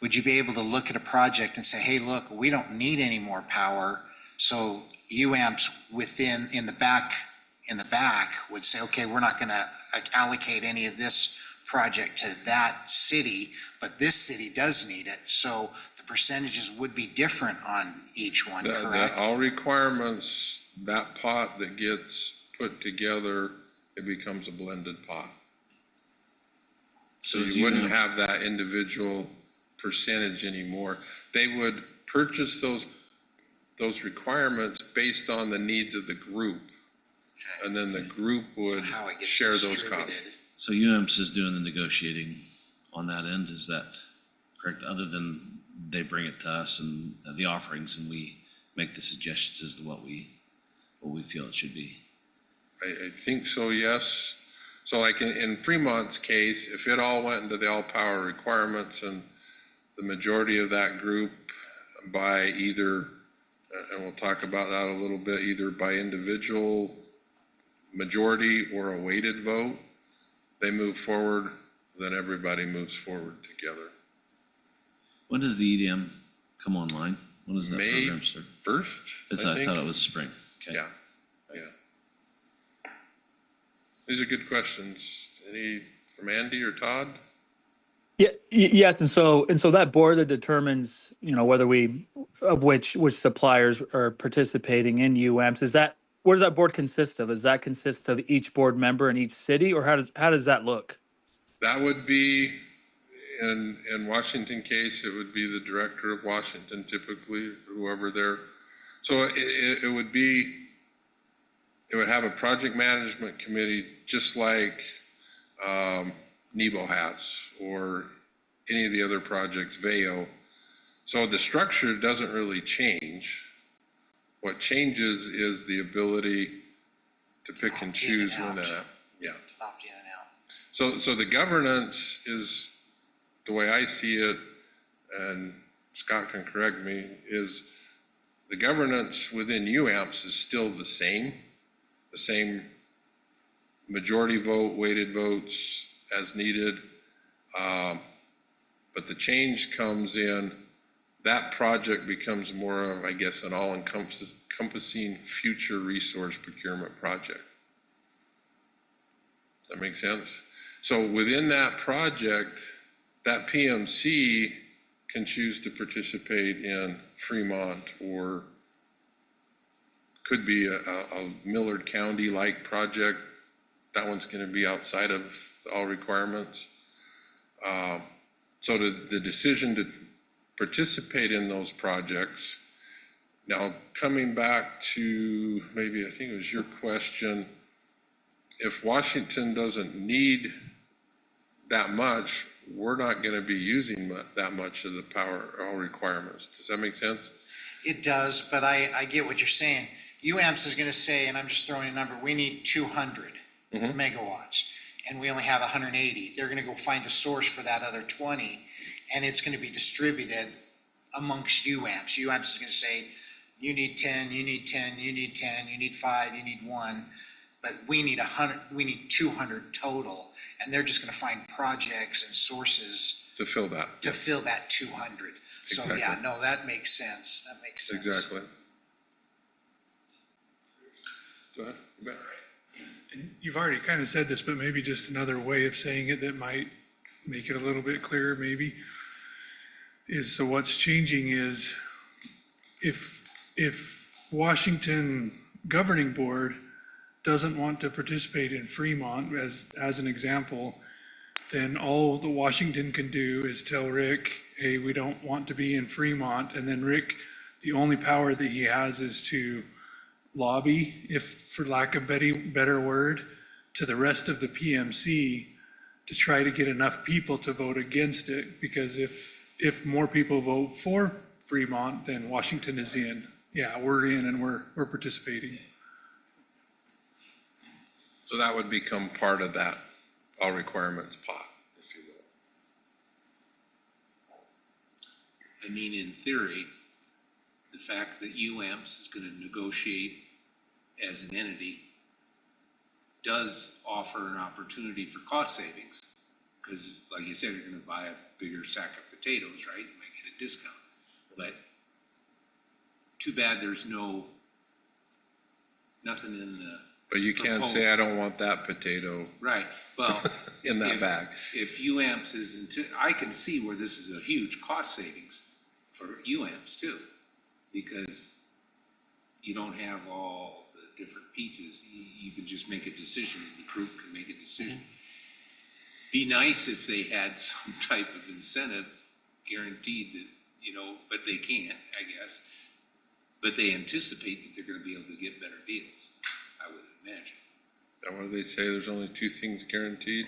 Would you be able to look at a project and say, hey, look, we don't need any more power, so UAMPS in the back would say, okay, we're not going to allocate any of this project to that city, but this city does need it. So the percentages would be different on each one, correct? All requirements, that pot that gets put together, it becomes a blended pot. So you wouldn't have that individual percentage anymore. They would purchase those requirements based on the needs of the group. And then the group would How it gets share those costs. distributed. So UAMPS is doing the negotiating on that end, is that correct? Other than they bring it to us and the offerings and we make the suggestions as to what we feel it should be. I think so, yes. So like in Fremont's case, if it all went into the all power requirements and the majority of that group by either, and we'll talk about that a little bit, either by individual majority or a weighted vote, they move forward, then everybody moves forward together. When does the EDM come online? When does that May program start? 1st, I thought it was spring. Okay. Yeah. These are good questions. Any from Andy or Todd? Yeah, yes, and so that board that determines, whether which suppliers are participating in UAMPS, what does that board consist of? Does that consist of each board member in each city, or how does that look? That would be, in Washington case, it would be the director of Washington typically, whoever they're, so it would have a project management committee just like NEBO has, or any of the other projects, VEO. So the structure doesn't really change. What changes is the ability to pick and Opt in choose and when out. that, yeah. Opt in and out. So the governance is, the way I see it, and Scott can correct me, is the governance within UAMPS is still the same majority vote, weighted votes as needed. But the change comes in, that project becomes more of, I guess, an all-encompassing future resource procurement project. That makes sense? So within that project, that PMC can choose to participate in Fremont, or could be a Millard County-like project. That one's going to be outside of all requirements. So the decision to participate in those projects. Now, coming back to maybe, I think it was your question, if Washington doesn't need that much, we're not going to be using that much of the power, all requirements. Does that make sense? It does, but I get what you're saying. UAMPS is gonna say, and I'm just throwing a number, we need 200 megawatts, and we only have 180. They're gonna go find a source for that other 20, and it's gonna be distributed amongst UAMPS. UAMPS is gonna say, you need 10, you need 10, you need 10, you need 5, you need 1, but we need 100, we need 200 total, and they're just gonna find projects and sources To fill that. to fill that 200. So, yeah, Exactly. no, that makes sense. That makes sense. Exactly. Go ahead. You bet. And you've already kind of said this, but maybe just another way of saying it that might make it a little bit clearer maybe, is so what's changing is if Washington Governing Board doesn't want to participate in Fremont, as an example, then all the Washington can do is tell Rick, hey, we don't want to be in Fremont, and then Rick, the only power that he has is to lobby, if for lack of better word, to the rest of the PMC to try to get enough people to vote against it, because if more people vote for Fremont, then Washington is in. Yeah, we're in and we're participating. So that would become part of that all requirements pot, if you will. I mean, in theory, the fact that UAMPS is gonna negotiate as an entity does offer an opportunity for cost savings. Because like you said, you're gonna buy a bigger sack of potatoes, right? You might get a discount. But too bad there's nothing in the, But you can't say, I don't want that potato right, well. in that if- bag. If UAMPS is I can see where this is a huge cost savings for UAMPS too, because you don't have all the different pieces. You can just make a decision, the group can make a decision. Be nice if they had some type of incentive guaranteed that, but they can't, I guess. But they anticipate that they're gonna be able to get better deals, I would imagine. And what do they say? There's only two things guaranteed.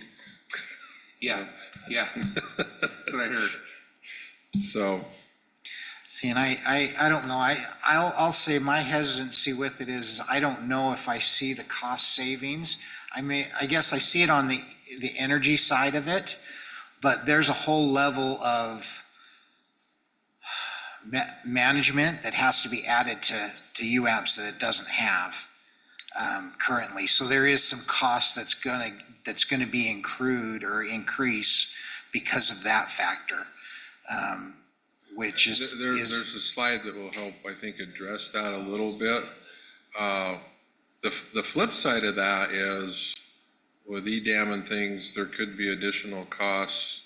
Yeah, that's what I heard. So, See, and I don't know, I'll say my hesitancy with it is I don't know if I see the cost savings. I guess I see it on the energy side of it, but there's a whole level of management that has to be added to UAMPS that it doesn't have currently. So there is some cost that's gonna be accrued or increase because of that factor. Which is there's a slide that will help, I think, address that a little bit. The flip side of that is with EDAM and things, there could be additional costs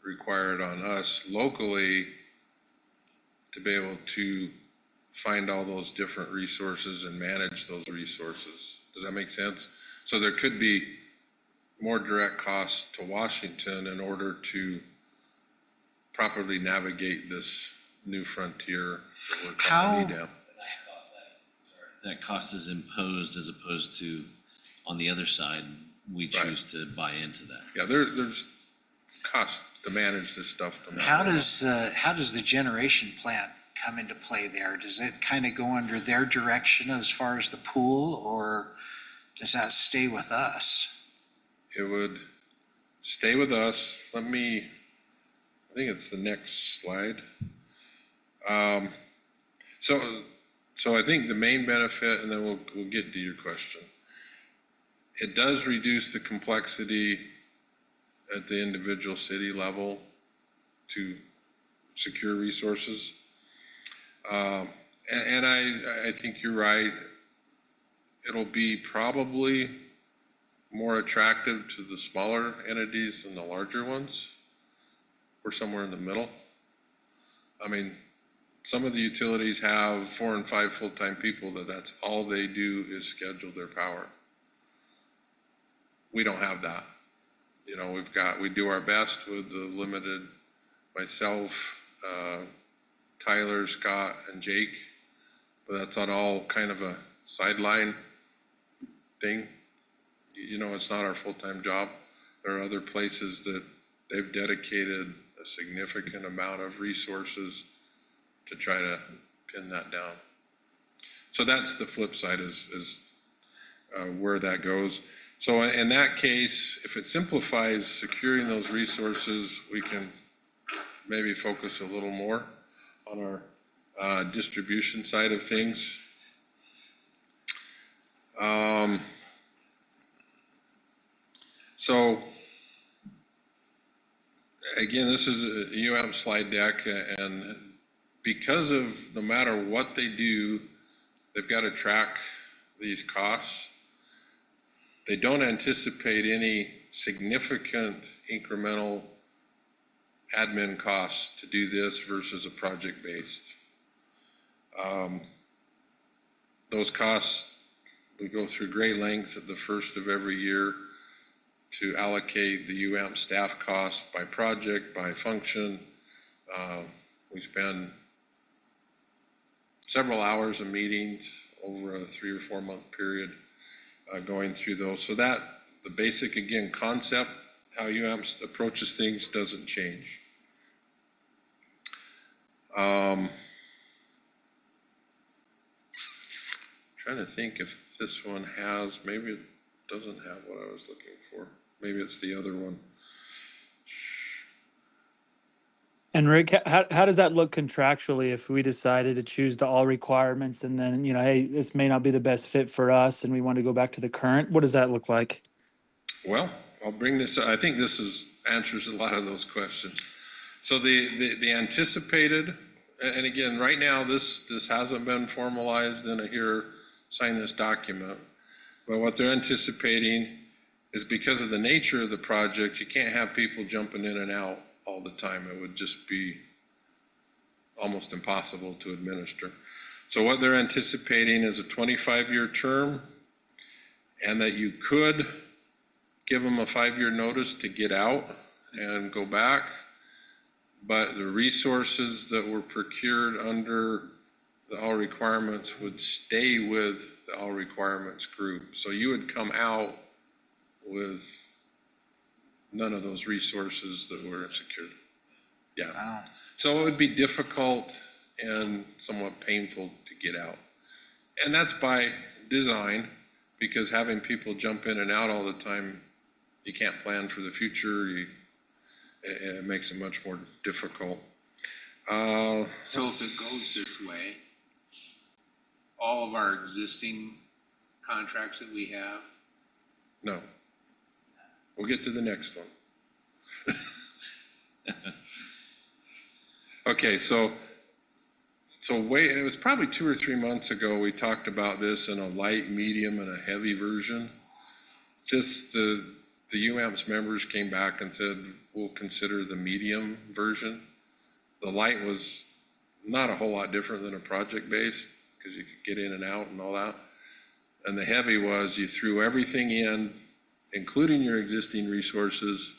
required on us locally to be able to find all those different resources and manage those resources. Does that make sense? So there could be more direct costs to Washington in order to properly navigate this new frontier that we're calling EDAM. That cost is imposed as opposed to, on the other side, we choose to buy into that. Yeah, there's cost to manage this stuff. How does the generation plant come into play there? Does it kind of go under their direction as far as the pool, or does that stay with us? It would stay with us. I think it's the next slide. So I think the main benefit, and then we'll get to your question. It does reduce the complexity at the individual city level to secure resources. And I think you're right. It'll be probably more attractive to the smaller entities than the larger ones. We're somewhere in the middle. I mean, some of the utilities have 4 and 5 full-time people that's all they do is schedule their power. We don't have that. You know, we do our best with the limited, myself, Tyler, Scott, and Jake, but that's not all kind of a sideline thing. You know, it's not our full-time job. There are other places that they've dedicated a significant amount of resources to try to pin that down. So that's the flip side is where that goes. So in that case, if it simplifies securing those resources, we can maybe focus a little more on our distribution side of things. So again, this is a UAMP slide deck, and because of no matter what they do, they've got to track these costs. They don't anticipate any significant incremental admin costs to do this versus a project-based. Those costs, we go through great lengths at the first of every year to allocate the UAMP staff costs by project, by function. We spend several hours of meetings over a 3 or 4 month period going through those. So that the basic, again, concept, how UAMP approaches things doesn't change. Trying to think if this one has, maybe it doesn't have what I was looking for. Maybe it's the other one. And Rick, how does that look contractually if we decided to choose the all requirements and then, you know, hey, this may not be the best fit for us and we want to go back to the current? What does that look like? Well, I'll bring this, I think this answers a lot of those questions. So the anticipated, and again, right now, this hasn't been formalized in a here, sign this document. But what they're anticipating is because of the nature of the project, you can't have people jumping in and out all the time. It would just be almost impossible to administer. So what they're anticipating is a 25-year term, and that you could give them a 5-year notice to get out and go back. But the resources that were procured under the all requirements would stay with the all requirements group. So you would come out with none of those resources that were secured. Yeah. Wow. So it would be difficult and somewhat painful to get out. And that's by design, because having people jump in and out all the time, you can't plan for the future. It makes it much more difficult. So if it goes this way, all of our existing contracts that we have, No. We'll get to the next one. Okay, so it was probably 2 or 3 months ago, we talked about this in a light, medium, and a heavy version. The UAMPS members came back and said, we'll consider the medium version. The light was not a whole lot different than a project-based, because you could get in and out and all that. And the heavy was you threw everything in, including your existing resources,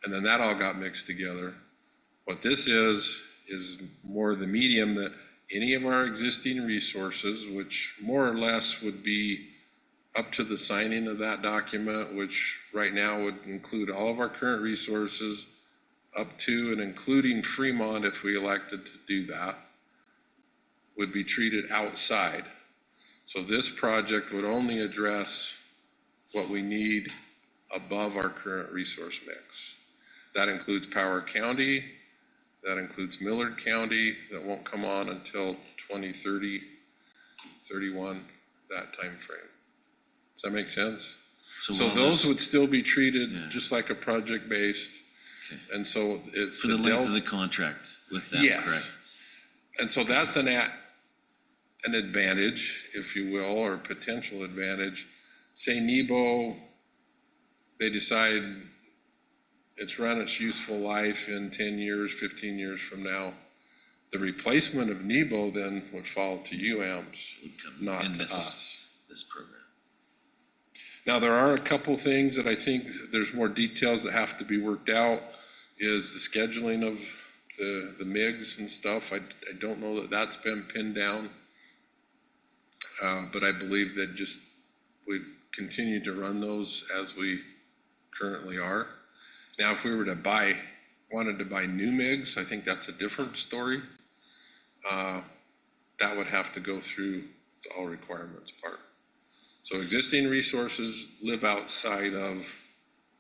and then that all got mixed together. What this is more the medium, that any of our existing resources, which more or less would be up to the signing of that document, which right now would include all of our current resources, up to and including Fremont, if we elected to do that, would be treated outside. So this project would only address what we need above our current resource mix. That includes Power County, that includes Millard County, that won't come on until 2030, 31, that time frame. Does that make sense? So while those there's- would still be treated Yeah. just like a project-based. Okay. And so it's For the length delta. of the contract with them, Yes. correct? And so that's an advantage, if you will, or potential advantage. Say Nebo, they decide it's run its useful life in 10 years, 15 years from now. The replacement of Nebo then would fall to UAMPS, Would come not in to this, us. this program. Now, there are a couple things that I think there's more details that have to be worked out, is the scheduling of the MIGs and stuff. I don't know that that's been pinned down. But I believe that just we continue to run those as we currently are. Now, if we were to wanted to buy new MIGs, I think that's a different story. That would have to go through the all requirements part. So existing resources live outside of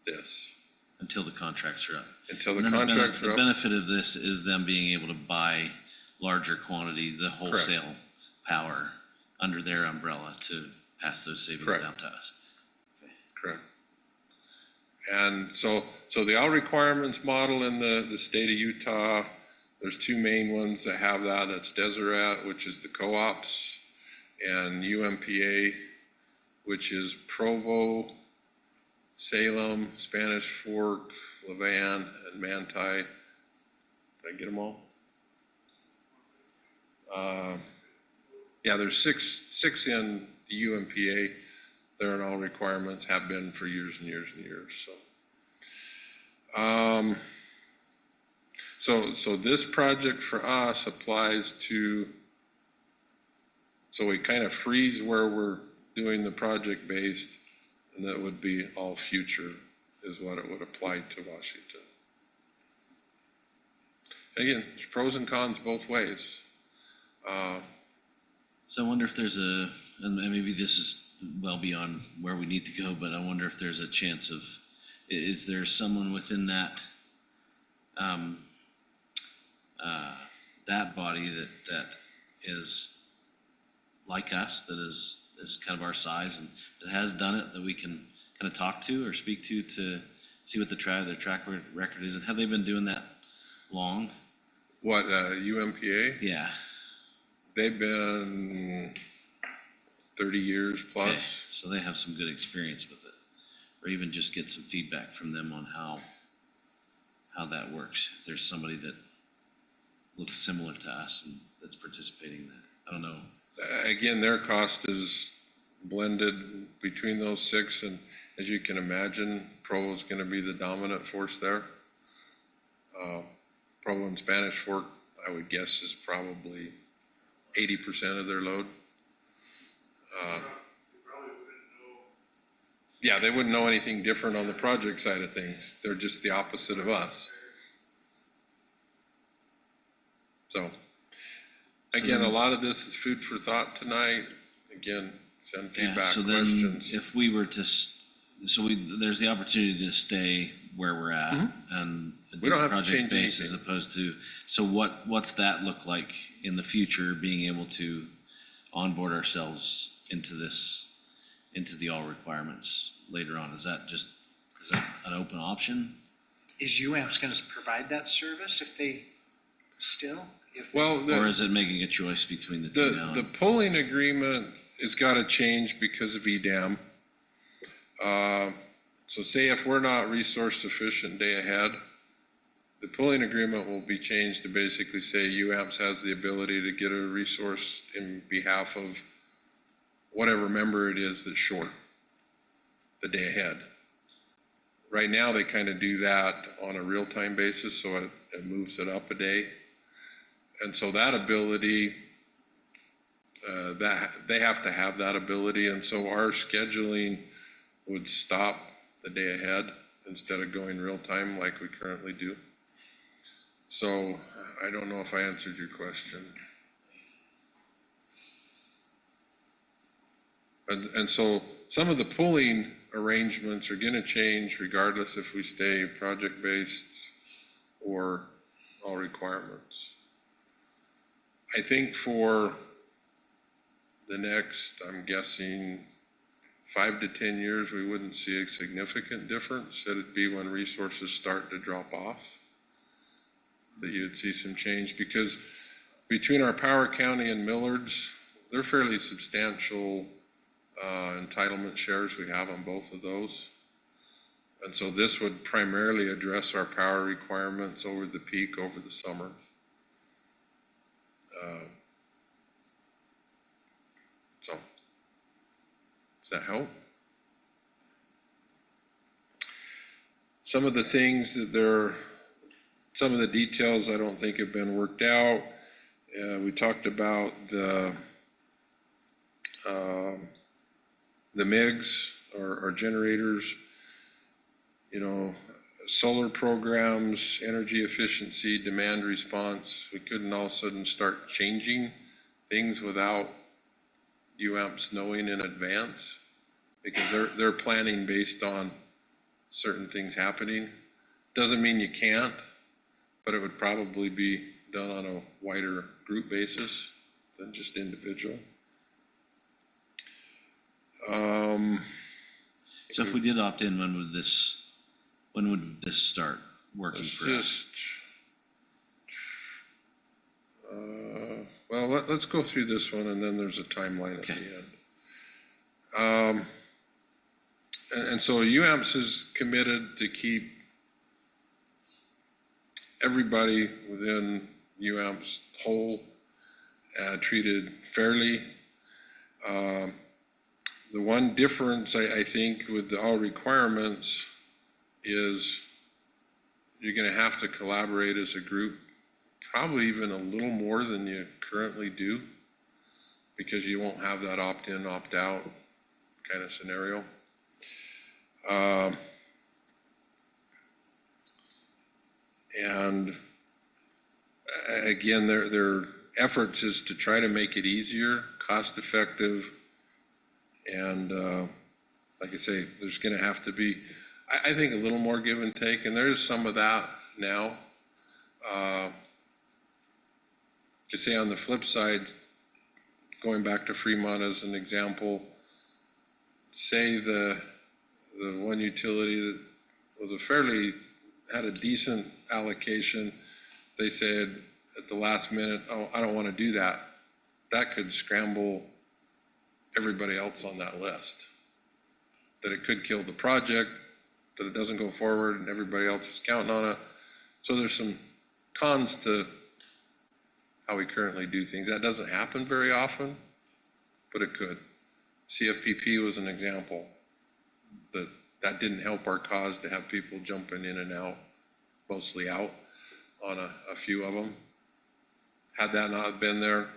this Until the contracts are up. until the And then contracts the are up. benefit of this is them being able to buy larger quantity, the wholesale power under their umbrella to pass those savings Correct. down to us. Correct. And so the all requirements model in the state of Utah, there's two main ones that have that. That's Deseret, which is the co-ops, and UMPA, which is Provo, Salem, Spanish Fork, Levan, and Manti. Did I get them all? Yeah, there's six in the UMPA. They're in all requirements, have been for years and years and years, so. So this project for us applies to, so we kind of freeze where we're doing the project based, and that would be all future is what it would apply to Washington. Again, there's pros and cons both ways. So I wonder if there's and maybe this is well beyond where we need to go, but I wonder if there's a chance of, is there someone within that, that body that is like us, that is kind of our size and that has done it, that we can kind of talk to or speak to see what their track record is, and have they been doing that long? What, UMPA? Yeah. They've been 30 years plus. Okay, so they have some good experience with it, or even just get some feedback from them on how that works. If there's somebody that looks similar to us and that's participating in that, I don't know. Again, their cost is blended between those six, and as you can imagine, Provo is going to be the dominant force there. Provo and Spanish Fork, I would guess, is probably 80% of their load. Yeah, they wouldn't know anything different on the project side of things. They're just the opposite of us. So, again, a lot of this is food for thought tonight. Again, send Yeah, feedback, so then questions. if we were to, there's the opportunity to stay where we're at and Mm-hmm. We don't have to project change base as anything. opposed to, so what's that look like in the future, being able to onboard ourselves into the all requirements later on? Is that an open option? Is UAMPS going to provide that service if they still? Well, Or is it making a choice between the two now? the pulling agreement has got to change because of EDAM. So say if we're not resource sufficient day ahead, the pulling agreement will be changed to basically say UAMPS has the ability to get a resource in behalf of whatever member it is that's short the day ahead. Right now, they kind of do that on a real-time basis, so it moves it up a day. And so that ability, that they have to have that ability, and so our scheduling would stop the day ahead instead of going real-time like we currently do. So I don't know if I answered your question. And so some of the pooling arrangements are gonna change regardless if we stay project-based or all requirements. I think for the next, I'm guessing, 5 to 10 years, we wouldn't see a significant difference. It'd be when resources start to drop off that you'd see some change, because between our Power County and Millards, they're fairly substantial entitlement shares we have on both of those. And so this would primarily address our power requirements over the peak, over the summer. So, does that help? Some of the things that some of the details I don't think have been worked out. We talked about the MIGs, or generators, you know, solar programs, energy efficiency, demand response. We couldn't all of a sudden start changing things without UAMPS knowing in advance, because they're planning based on certain things happening. Doesn't mean you can't, but it would probably be done on a wider group basis than just individual. So if we did opt in, when would this start working Let's for us? just, well, let's go through this one, and then there's a timeline at the Okay. end. And so UAMPS is committed to keep everybody within UAMPS whole, treated fairly. The one difference I think with the all requirements is you're gonna have to collaborate as a group, probably even a little more than you currently do, because you won't have that opt-in, opt-out kind of scenario. And again, their efforts is to try to make it easier, cost-effective, and like I say, there's gonna have to be, I think, a little more give and take, and there is some of that now. To say on the flip side, going back to Fremont as an example, say the one utility that was had a decent allocation, they said at the last minute, oh, I don't want to do that. That could scramble everybody else on that list. That it could kill the project, that it doesn't go forward, and everybody else is counting on it. So there's some cons to how we currently do things. That doesn't happen very often, but it could. CFPP was an example that didn't help our cause to have people jumping in and out, mostly out on a few of them. Had that not been there,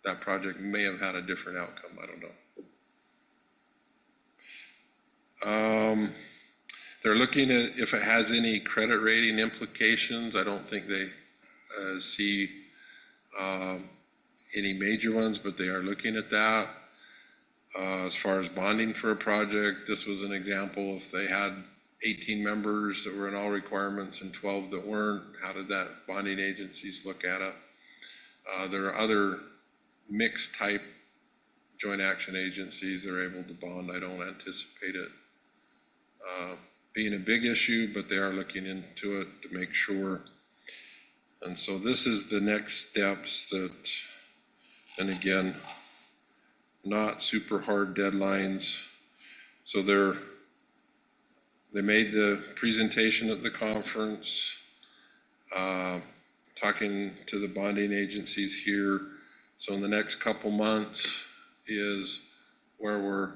that project may have had a different outcome. I don't know. They're looking at if it has any credit rating implications. I don't think they see any major ones, but they are looking at that. As far as bonding for a project, this was an example. If they had 18 members that were in all requirements and 12 that weren't, how did that bonding agencies look at it? There are other mixed type joint action agencies that are able to bond. I don't anticipate it being a big issue, but they are looking into it to make sure. And so this is the next steps that, and again, not super hard deadlines. So they made the presentation at the conference, talking to the bonding agencies here. So in the next couple months is where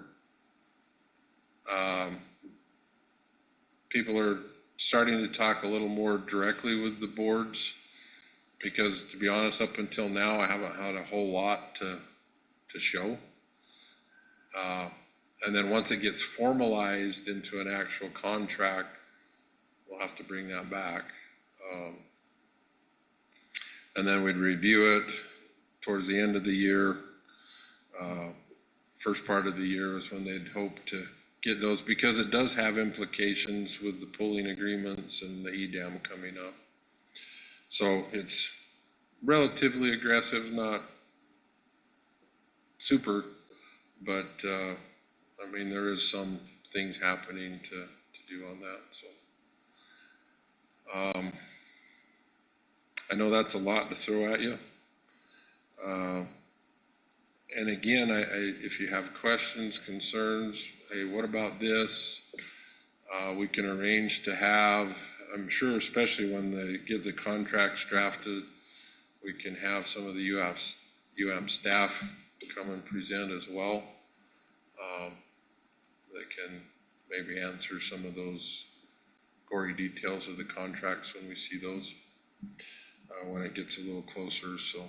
people are starting to talk a little more directly with the boards, because to be honest, up until now, I haven't had a whole lot to show. And then once it gets formalized into an actual contract, we'll have to bring that back. And then we'd review it towards the end of the year. First part of the year is when they'd hope to get those, because it does have implications with the pooling agreements and the EDAM coming up. So it's relatively aggressive, not super, but, I mean, there is some things happening to do on that, so. I know that's a lot to throw at you. And again, if you have questions, concerns, hey, what about this? We can arrange to have, I'm sure, especially when they get the contracts drafted, we can have some of the UAMP staff come and present as well. That can maybe answer some of those gory details of the contracts when we see those, when it gets a little closer, so.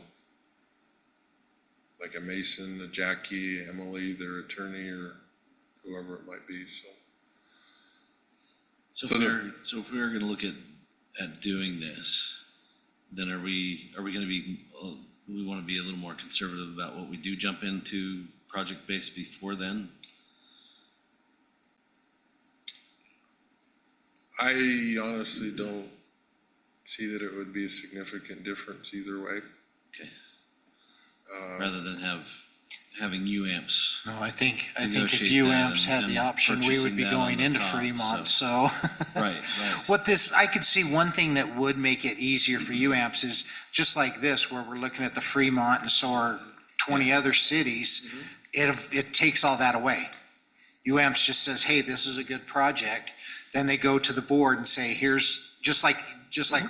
Like a Mason, a Jackie, Emily, their attorney, or whoever it might be, so. So So if we're gonna look at doing this, then are we gonna be, we wanna be a little more conservative about what we do jump into project-based before then? I honestly don't see that it would be a significant difference either way. Okay. Rather than having UAMPS. No, I think if Negotiate UAMPS that had and the option, we purchasing would be that on going the into top, Fremont, so. Right. What this, I could see one thing that would make it easier for UAMPS is just like this, where we're looking at the Fremont and so are 20 other cities, it takes all that away. UAMPS just says, hey, this is a good project. Then they go to the board and say, here's, just like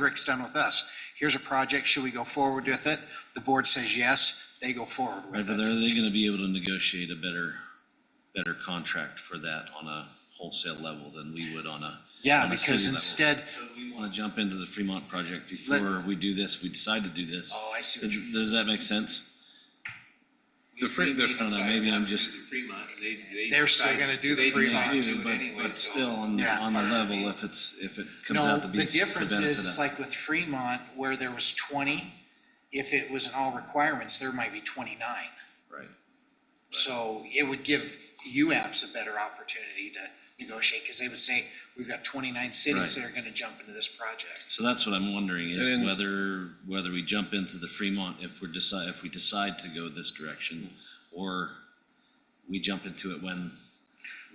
Rick's done with us, here's a project, should we go forward with it? The board says yes, they go forward Right, with but it. are they gonna be able to negotiate a better contract for that on a wholesale level than we would on a Yeah, on a city because level? instead, So if we wanna jump into the Fremont project before we do this, we decide to do this. oh, I see what you Does that make sense? I I don't know, maybe I'm just. They're still gonna do the Fremont. They do, but still on the level, if it comes No, out to be the to difference benefit is, us. it's like with Fremont, where there was 20, if it was in all requirements, there might be 29. Right. So it would give UAMPS a better opportunity to negotiate, because they would say, we've got 29 cities Right. that are gonna jump into this project. So that's what I'm wondering is And- whether we jump into the Fremont if we decide to go this direction, or we jump into it when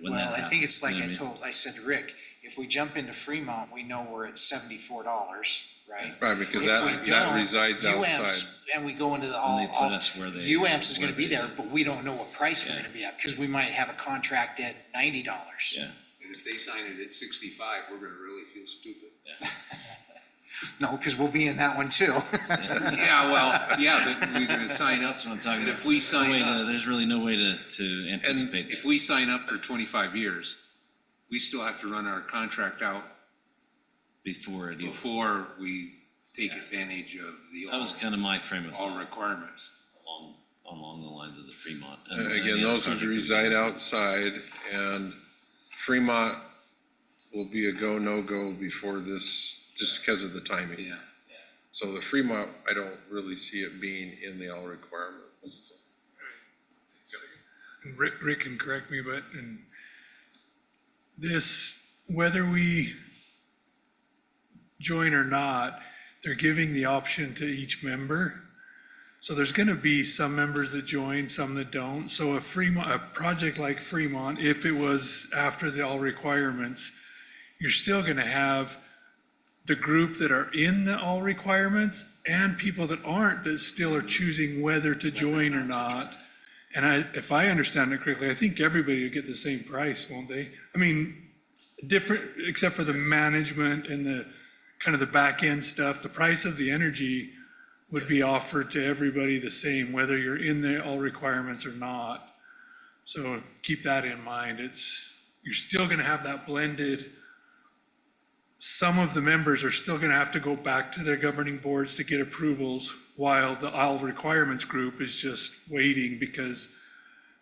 that Well, happens. I think it's like You know what mean? I said to Rick, if we jump into Fremont, we know we're at $74, right? Right, because If we that don't, resides UAMPS, outside. and we go into the And all, they put us where they- UAMPS is where gonna be they- there, but we don't know what price we're Yeah. gonna be at, because we might have a contract at $90. Yeah, And if they sign it at 65, we're gonna really feel stupid. No, because we'll be in that one too. Yeah, well, yeah, but we're gonna sign up, that's what I'm talking and about. if we No sign way to- up, There's really no way to anticipate if that. we sign up for 25 years, we still have to run our contract out Before it even, before we take advantage of the that was kind of my frame of all thought requirements. along the lines of the Fremont. and Again, any other those would project we reside do. outside, and Fremont will be a go, no-go before this, just because of the timing. Yeah. So the Fremont, I don't really see it being in the all requirements. And Rick can correct me, but in this, whether we join or not, they're giving the option to each member. So there's gonna be some members that join, some that don't. So a project like Fremont, if it was after the all requirements, you're still gonna have the group that are in the all requirements and people that aren't, that still are choosing whether to join or not. And if I understand it correctly, I think everybody will get the same price, won't they? I mean, different, except for the management and the kind of the back end stuff, the price of the energy would be offered to everybody the same, whether you're in the all requirements or not. So keep that in mind. You're still gonna have that blended. Some of the members are still gonna have to go back to their governing boards to get approvals, while the all requirements group is just waiting because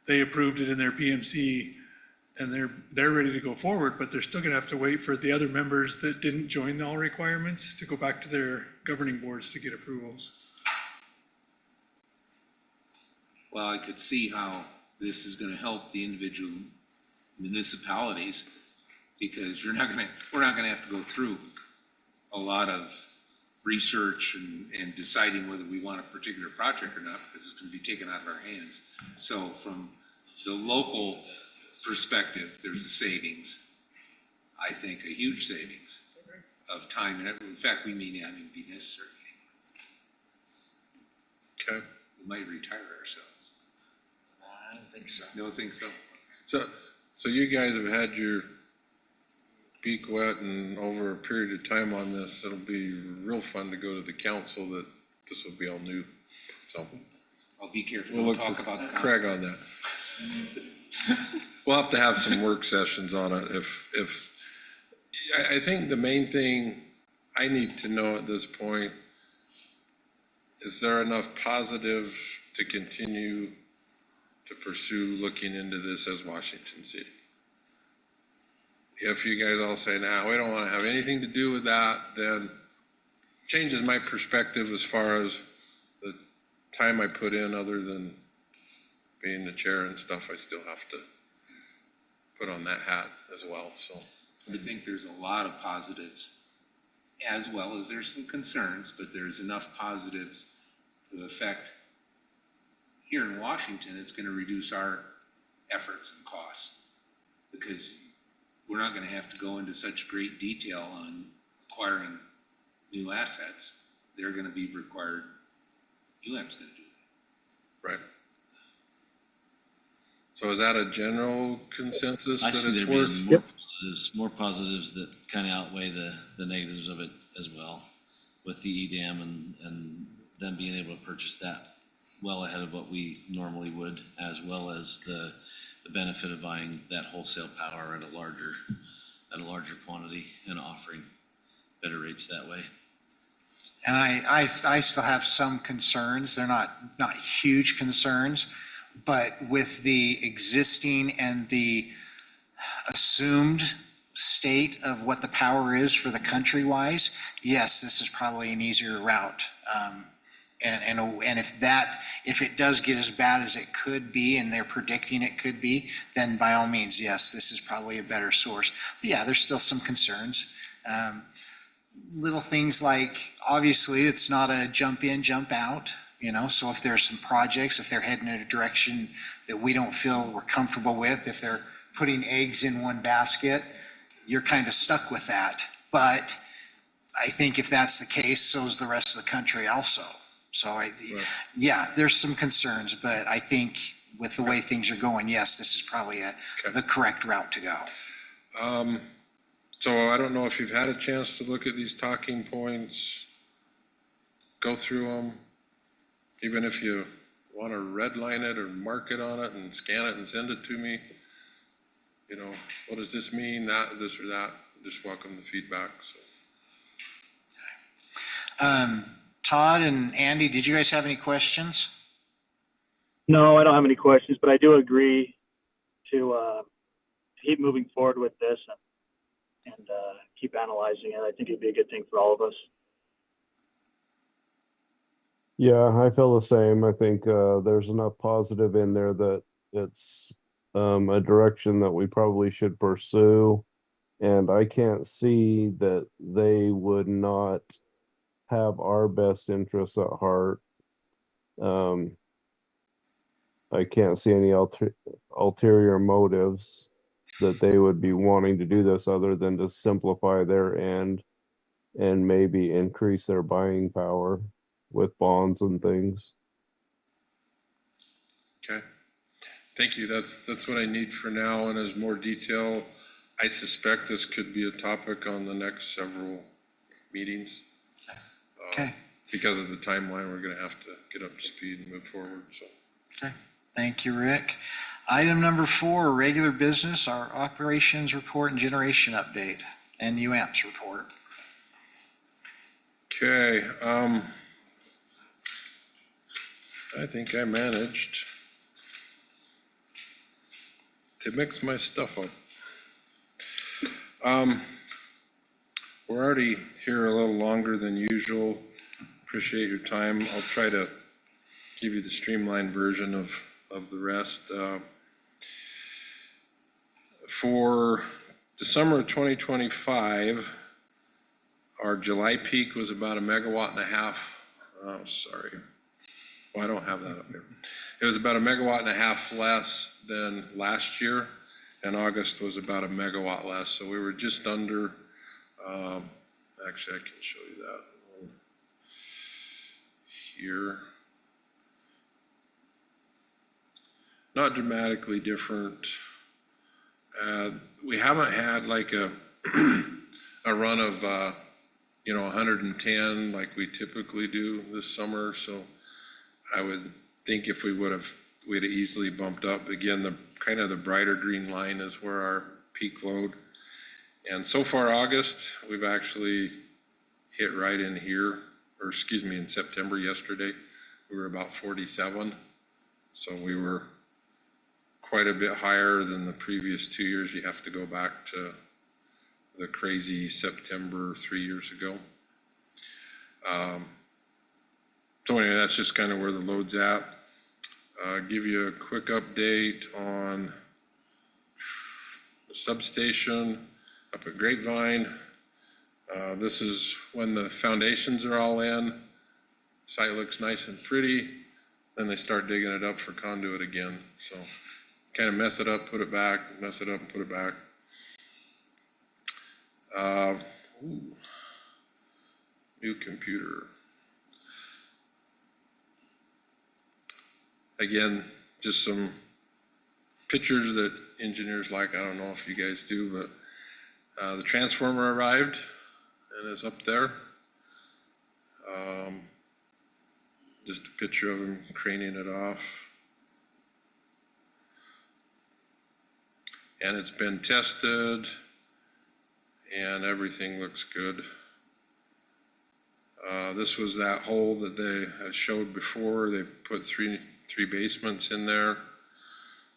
they approved it in their PMC and they're ready to go forward, but they're still gonna have to wait for the other members that didn't join the all requirements to go back to their governing boards to get approvals. well, I could see how this is gonna help the individual municipalities, because we're not gonna have to go through a lot of research and deciding whether we want a particular project or not, because it's gonna be taken out of our hands. So from the local perspective, there's a savings, I think, a huge savings of time, and in fact, we may not even be necessary anymore. Okay. We might retire ourselves. I don't think so. No, think so? So you guys have had your beak wet and over a period of time on this. It'll be real fun to go to the council that this will be all new. So I'll be careful, we'll we'll look talk for about the Craig on that. We'll have to have some work sessions on it I think the main thing I need to know at this point, is there enough positive to continue to pursue looking into this as Washington City? If you guys all say, nah, we don't want to have anything to do with that, then changes my perspective as far as the time I put in, other than being the chair and stuff, I still have to put on that hat as well, so. I think there's a lot of positives, as well as there's some concerns, but there's enough positives to affect, here in Washington, it's gonna reduce our efforts and costs. Because we're not gonna have to go into such great detail on acquiring new assets. They're gonna be required, UAM's gonna do it. Right. So is that a general consensus I that see it's there being worth? more positives that kind of outweigh the negatives of it as well, with the EDAM and them being able to purchase that well ahead of what we normally would, as well as the benefit of buying that wholesale power at a larger quantity and offering better rates that way. And I still have some concerns. They're not huge concerns, but with the existing and the assumed state of what the power is for the country-wise, yes, this is probably an easier route. And if it does get as bad as it could be, and they're predicting it could be, then by all means, yes, this is probably a better source. But yeah, there's still some concerns. Little things like, obviously, it's not a jump in, jump out, so if there's some projects, if they're heading in a direction that we don't feel we're comfortable with, if they're putting eggs in one basket, you're kind of stuck with that. But I think if that's the case, so is the rest of the country also. So yeah, there's some concerns, but I think with the way things are going, yes, this is probably the correct route to go. So I don't know if you've had a chance to look at these talking points, go through them, even if you want to redline it or mark it on it and scan it and send it to me. What does this mean, that, this or that? Just welcome the feedback, so. Todd and Andy, did you guys have any questions? No, I don't have any questions, but I do agree to keep moving forward with this and keep analyzing it. I think it'd be a good thing for all of us. Yeah, I feel the same. I think there's enough positive in there that it's a direction that we probably should pursue. And I can't see that they would not have our best interests at heart. I can't see any ulterior motives that they would be wanting to do this other than to simplify their end and maybe increase their buying power with bonds and things. Okay, thank you. That's what I need for now. And as more detail, I suspect this could be a topic on the next several meetings. Okay. Because of the timeline, we're gonna have to get up to speed and move forward, so. Okay, thank you, Rick. Item number 4, regular business, our operations report and generation update, and UAMPS report. Okay, I think I managed to mix my stuff up. We're already here a little longer than usual. Appreciate your time. I'll try to give you the streamlined version of the rest. For the summer of 2025, our July peak was about 1.5 megawatts. Oh, sorry. Well, I don't have that up here. It was about 1.5 megawatts less than last year, and August was about 1 megawatt less. So we were just under, actually, I can show you that here. Not dramatically different. We haven't had like a run of 110 like we typically do this summer. So I would think if we'd have easily bumped up. Again, the kind of the brighter green line is where our peak load. And so far August, we've actually hit right in here, or excuse me, in September yesterday, we were about 47. So we were quite a bit higher than the previous 2 years. You have to go back to the crazy September 3 years ago. So anyway, that's just kind of where the load's at. Give you a quick update on the substation up at Grapevine. This is when the foundations are all in. Site looks nice and pretty. Then they start digging it up for conduit again. So kind of mess it up, put it back, mess it up, and put it back. New computer. Again, just some pictures that engineers like. I don't know if you guys do, but the transformer arrived and is up there. Just a picture of him craning it off. And it's been tested and everything looks good. This was that hole that they showed before. They put three basements in there.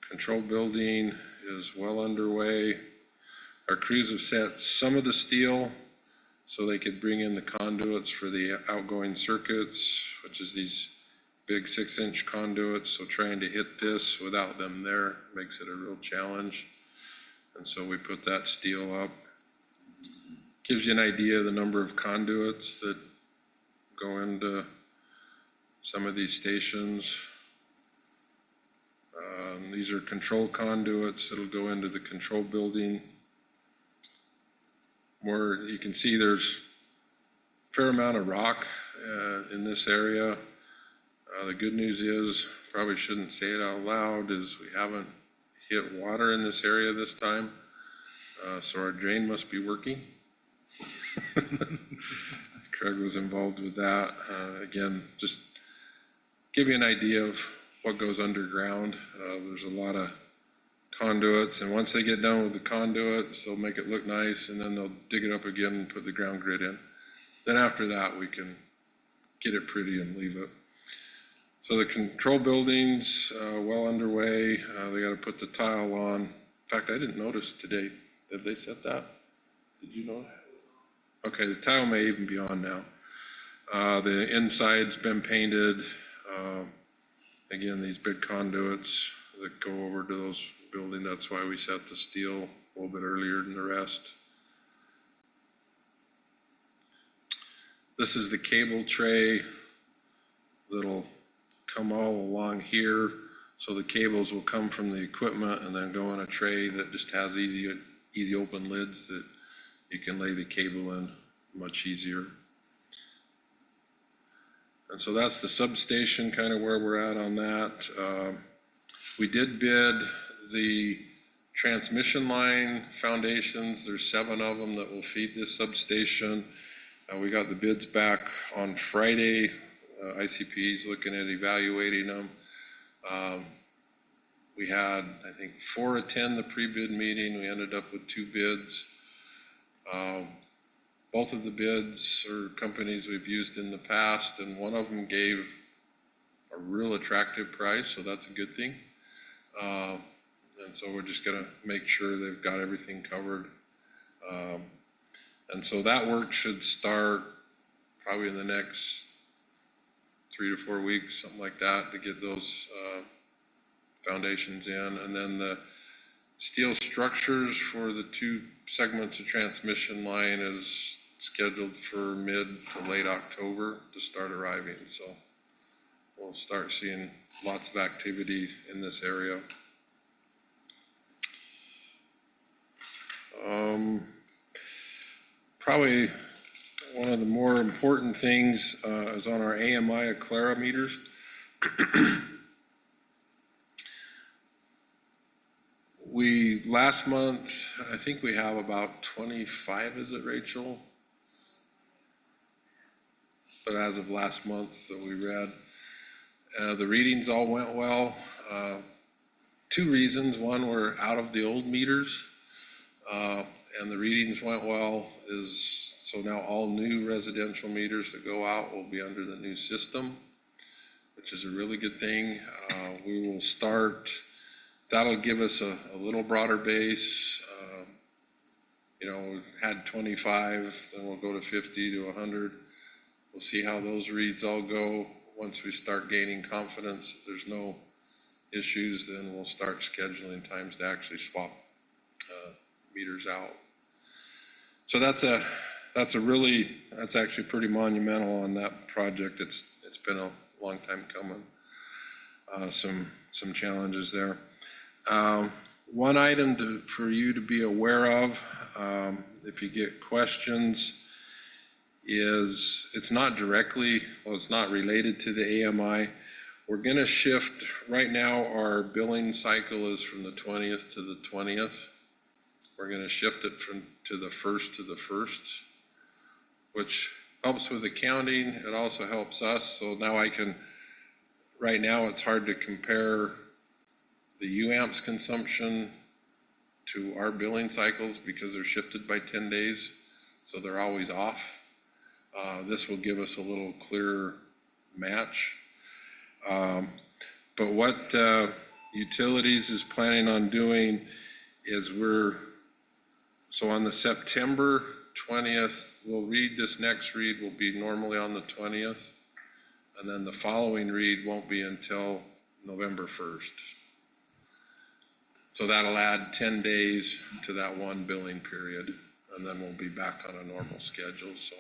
Control building is well underway. Our crews have set some of the steel so they could bring in the conduits for the outgoing circuits, which is these big 6-inch conduits. So trying to hit this without them there makes it a real challenge. And so we put that steel up. Gives you an idea of the number of conduits that go into some of these stations. These are control conduits that'll go into the control building. Where you can see there's a fair amount of rock in this area. The good news is, probably shouldn't say it out loud, is we haven't hit water in this area this time. So our drain must be working. Craig was involved with that. Again, just give you an idea of what goes underground. There's a lot of conduits, and once they get done with the conduits, they'll make it look nice, and then they'll dig it up again and put the ground grid in. Then after that, we can get it pretty and leave it. So the control building's well underway. They got to put the tile on. In fact, I didn't notice today. Did they set that? Did you know? Okay, the tile may even be on now. The inside's been painted. Again, these big conduits that go over to those buildings, that's why we set the steel a little bit earlier than the rest. This is the cable tray that'll come all along here. So the cables will come from the equipment and then go in a tray that just has easy open lids that you can lay the cable in much easier. And so that's the substation, kind of where we're at on that. We did bid the transmission line foundations. There's 7 of them that will feed this substation. We got the bids back on Friday. ICP is looking at evaluating them. We had, I think, 4 attend the pre-bid meeting. We ended up with 2 bids. Both of the bids are companies we've used in the past, and one of them gave a real attractive price, so that's a good thing. And so we're just gonna make sure they've got everything covered. And so that work should start probably in the next 3 to 4 weeks, something like that, to get those foundations in. And then the steel structures for the 2 segments of transmission line is scheduled for mid to late October to start arriving. So we'll start seeing lots of activity in this area. Probably one of the more important things is on our AMI Aclara meters. Last month, I think we have about 25, is it, Rachel? But as of last month that we read, the readings all went well. 2 reasons. One, we're out of the old meters, and the readings went well so now all new residential meters that go out will be under the new system, which is a really good thing. We will start, that'll give us a little broader base. We had 25, then we'll go to 50 to 100. We'll see how those reads all go. Once we start gaining confidence that there's no issues, then we'll start scheduling times to actually swap meters out. So that's actually pretty monumental on that project. It's been a long time coming. Some challenges there. One item for you to be aware of, if you get questions, is it's not related to the AMI. We're going to shift, right now our billing cycle is from the 20th to the 20th. We're going to shift it to the 1st to the 1st, which helps with accounting. It also helps us. So now right now it's hard to compare the UAMPS consumption to our billing cycles because they're shifted by 10 days. So they're always off. This will give us a little clearer match. But what Utilities is planning on doing is so on the September 20th, this next read will be normally on the 20th, and then the following read won't be until November 1st. So that'll add 10 days to that one billing period, and then we'll be back on a normal schedule. So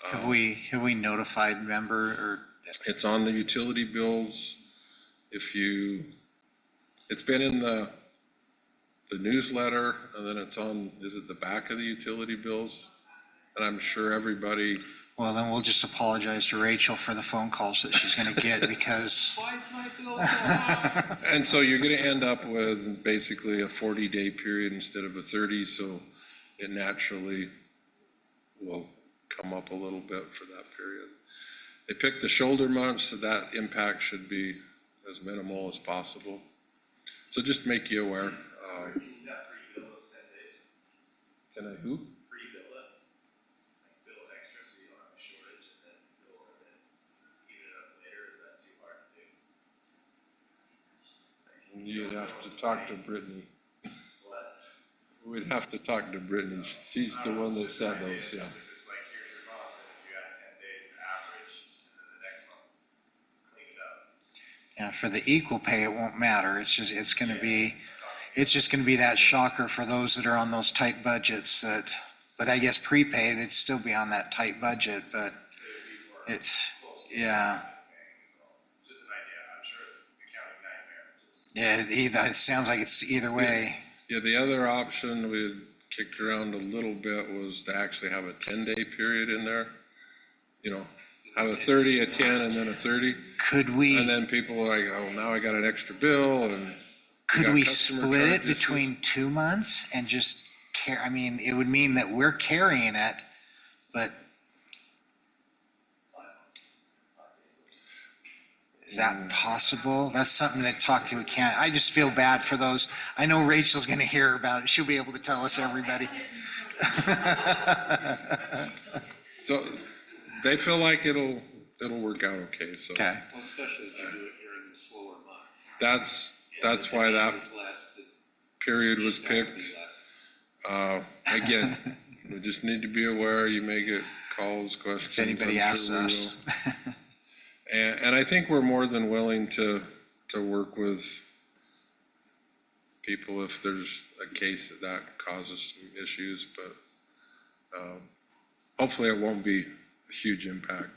Have we notified member or? it's on the utility bills. It's been in the newsletter, and then it's on, is it the back of the utility bills? And I'm sure everybody, Well, then we'll just apologize to Rachel for the phone calls that she's gonna get because, Why is my bill so high? and so you're gonna end up with basically a 40-day period instead of a 30, so it naturally will come up a little bit for that period. They picked the shoulder months, so that impact should be as minimal as possible. So just to make you aware. Can I who? Pre-bill it, like bill extra so you don't have a shortage and then bill and then heat it up later, is that too hard to do? You'd have to talk to Brittany. What? We'd have to talk to Brittany. She's the one that said those, yeah. It's like, here's your month, and if you had 10 days to average, and then the next month, clean it up. yeah, for the equal pay, it won't matter. It's just gonna be that shocker for those that are on those tight budgets but I guess prepay, they'd still be on that tight budget, but it's, yeah. Just an idea, I'm sure it's an accounting nightmare, just. Yeah, it sounds like it's either way. Yeah, the other option we had kicked around a little bit was to actually have a 10-day period in there. Have a 30, a 10, and then a 30. Could we? And then people are like, oh, now I got an extra bill, and Could got we customer split it charge issues. between 2 months and just it would mean that we're carrying it, but is that possible? That's something to talk to account. I just feel bad for those. I know Rachel's gonna hear about it. She'll be able to tell us everybody. so they feel like it'll work out okay. So Okay, Well, especially if you do it during the slower months. that's why that Is less, the period was impact will be picked. less. Again, we just need to be aware. You may get calls, questions. if anybody I'm asks sure we us. will. And I think we're more than willing to work with people if there's a case that causes some issues, but hopefully it won't be a huge impact.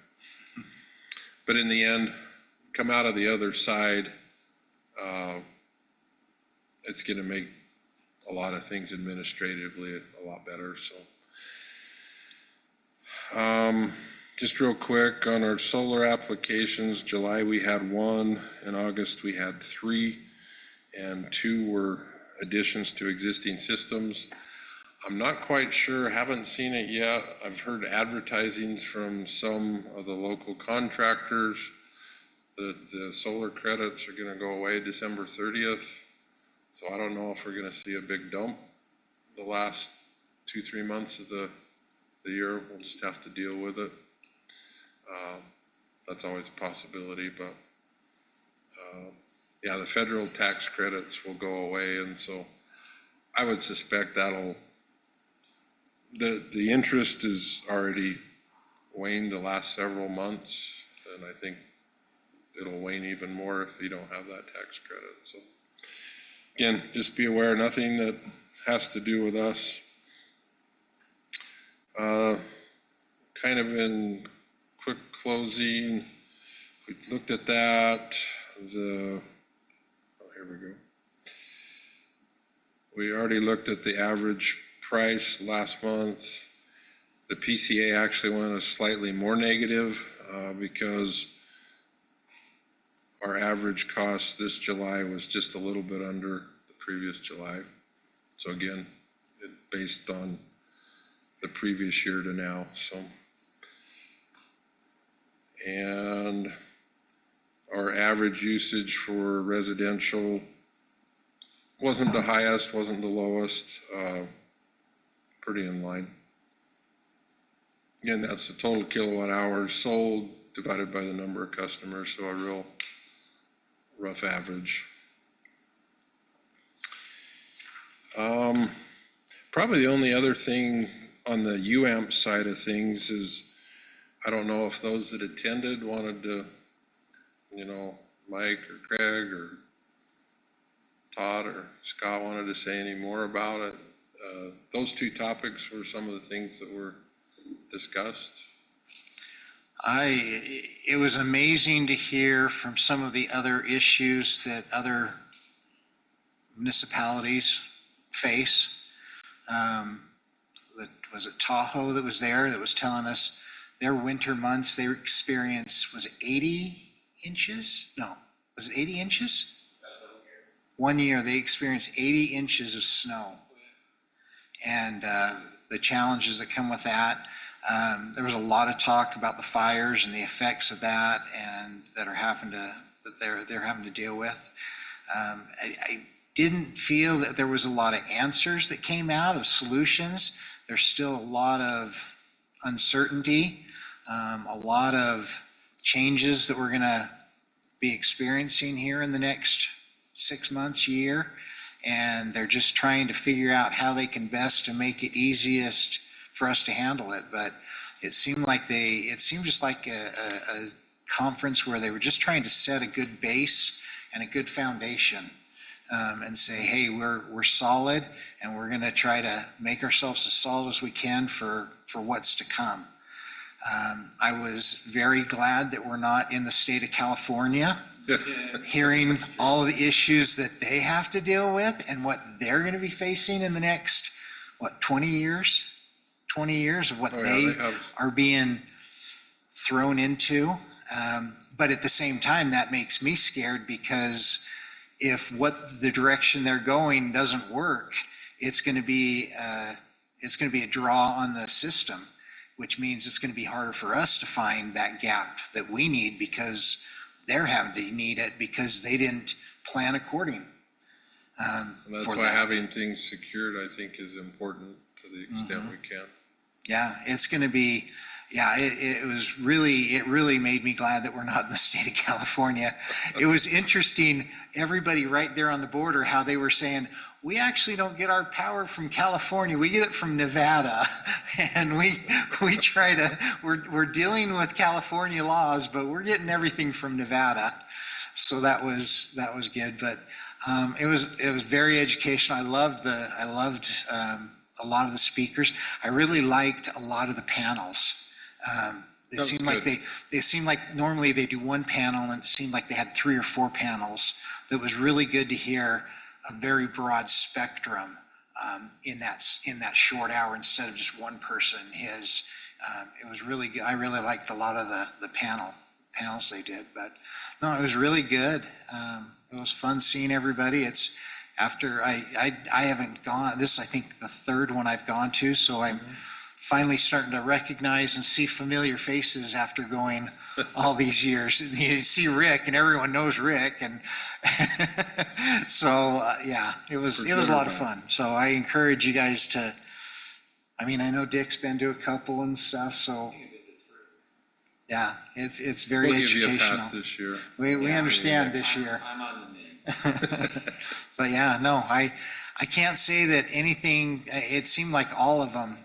But in the end, come out of the other side, it's gonna make a lot of things administratively a lot better, so. Just real quick on our solar applications, July we had 1, in August we had 3, and 2 were additions to existing systems. I'm not quite sure, haven't seen it yet. I've heard advertisings from some of the local contractors that the solar credits are gonna go away December 30th. So I don't know if we're gonna see a big dump the last 2-3 months of the year. We'll just have to deal with it. That's always a possibility, but yeah, the federal tax credits will go away, and so I would suspect that'll, the interest is already waned the last several months, and I think it'll wane even more if you don't have that tax credit. So again, just be aware, nothing that has to do with us. Kind of in quick closing, we looked at that, here we go. We already looked at the average price last month. The PCA actually went a slightly more negative because our average cost this July was just a little bit under the previous July. So again, based on the previous year to now, so. And our average usage for residential wasn't the highest, wasn't the lowest, pretty in line. Again, that's the total kilowatt hours sold divided by the number of customers, so a real rough average. Probably the only other thing on the UAMP side of things is, I don't know if those that attended wanted to, you know, Mike or Craig or Todd or Scott wanted to say any more about it. Those 2 topics were some of the things that were discussed. It was amazing to hear from some of the other issues that other municipalities face. Was it Tahoe that was there that was telling us their winter months, they experienced, was it 80 inches? No, was it 80 inches? 1 year, they experienced 80 inches of snow. And the challenges that come with that. There was a lot of talk about the fires and the effects of that, and that they're having to deal with. I didn't feel that there was a lot of answers that came out of solutions. There's still a lot of uncertainty, a lot of changes that we're going to be experiencing here in the next 6 months, year, and they're just trying to figure out how they can best to make it easiest for us to handle it. But it seemed just like a conference where they were just trying to set a good base and a good foundation, and say, hey, we're solid, and we're going to try to make ourselves as solid as we can for what's to come. I was very glad that we're not in the state of California, hearing all of the issues that they have to deal with and what they're going to be facing in the next, 20 years? 20 years of what they are being thrown into. But at the same time, that makes me scared, because if what the direction they're going doesn't work, it's going to be a draw on the system, which means it's going to be harder for us to find that gap that we need, because they're having to need it because they didn't plan according. And that's why having things secured, I think, is important to the extent we can. Yeah, it's going to be, it really made me glad that we're not in the state of California. It was interesting, everybody right there on the border, how they were saying, we actually don't get our power from California. We get it from Nevada. And we try to, we're dealing with California laws, but we're getting everything from Nevada. So that was good. But it was very educational. I loved a lot of the speakers. I really liked a lot of the panels. It seemed like they seemed like normally they do one panel, and it seemed like they had 3 or 4 panels. That was really good to hear a very broad spectrum in that short hour instead of just one person. It was really good. I really liked a lot of the panels they did. But no, it was really good. It was fun seeing everybody. It's after I haven't gone. This I think the 3rd one I've gone to, so I'm finally starting to recognize and see familiar faces after going all these years. You see Rick, and everyone knows Rick, and so yeah, it was a lot of fun. So I encourage you guys to. I mean, I know Dick's been to a couple and stuff, so yeah, it's very We'll give you a educational. pass this year. We understand this year. I'm on the mend. But yeah, no, I can't say that anything, it seemed like all of them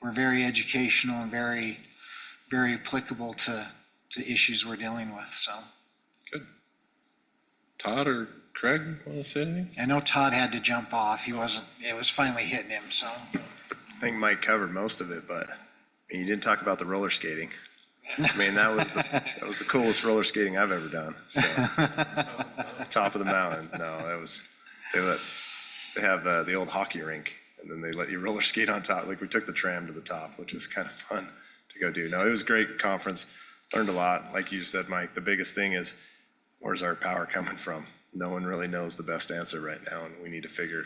were very educational and very, very applicable to issues we're dealing with, so. Good. Todd or Craig, want to say anything? I know Todd had to jump off. It was finally hitting him, so. I think Mike covered most of it, but I mean, you didn't talk about the roller skating. I mean, that was the coolest roller skating I've ever done. So, top of the mountain. No, they have the old hockey rink, and then they let you roller skate on top. Like we took the tram to the top, which was kind of fun to go do. No, it was a great conference. Learned a lot. Like you said, Mike, the biggest thing is where's our power coming from? No one really knows the best answer right now, and we need to figure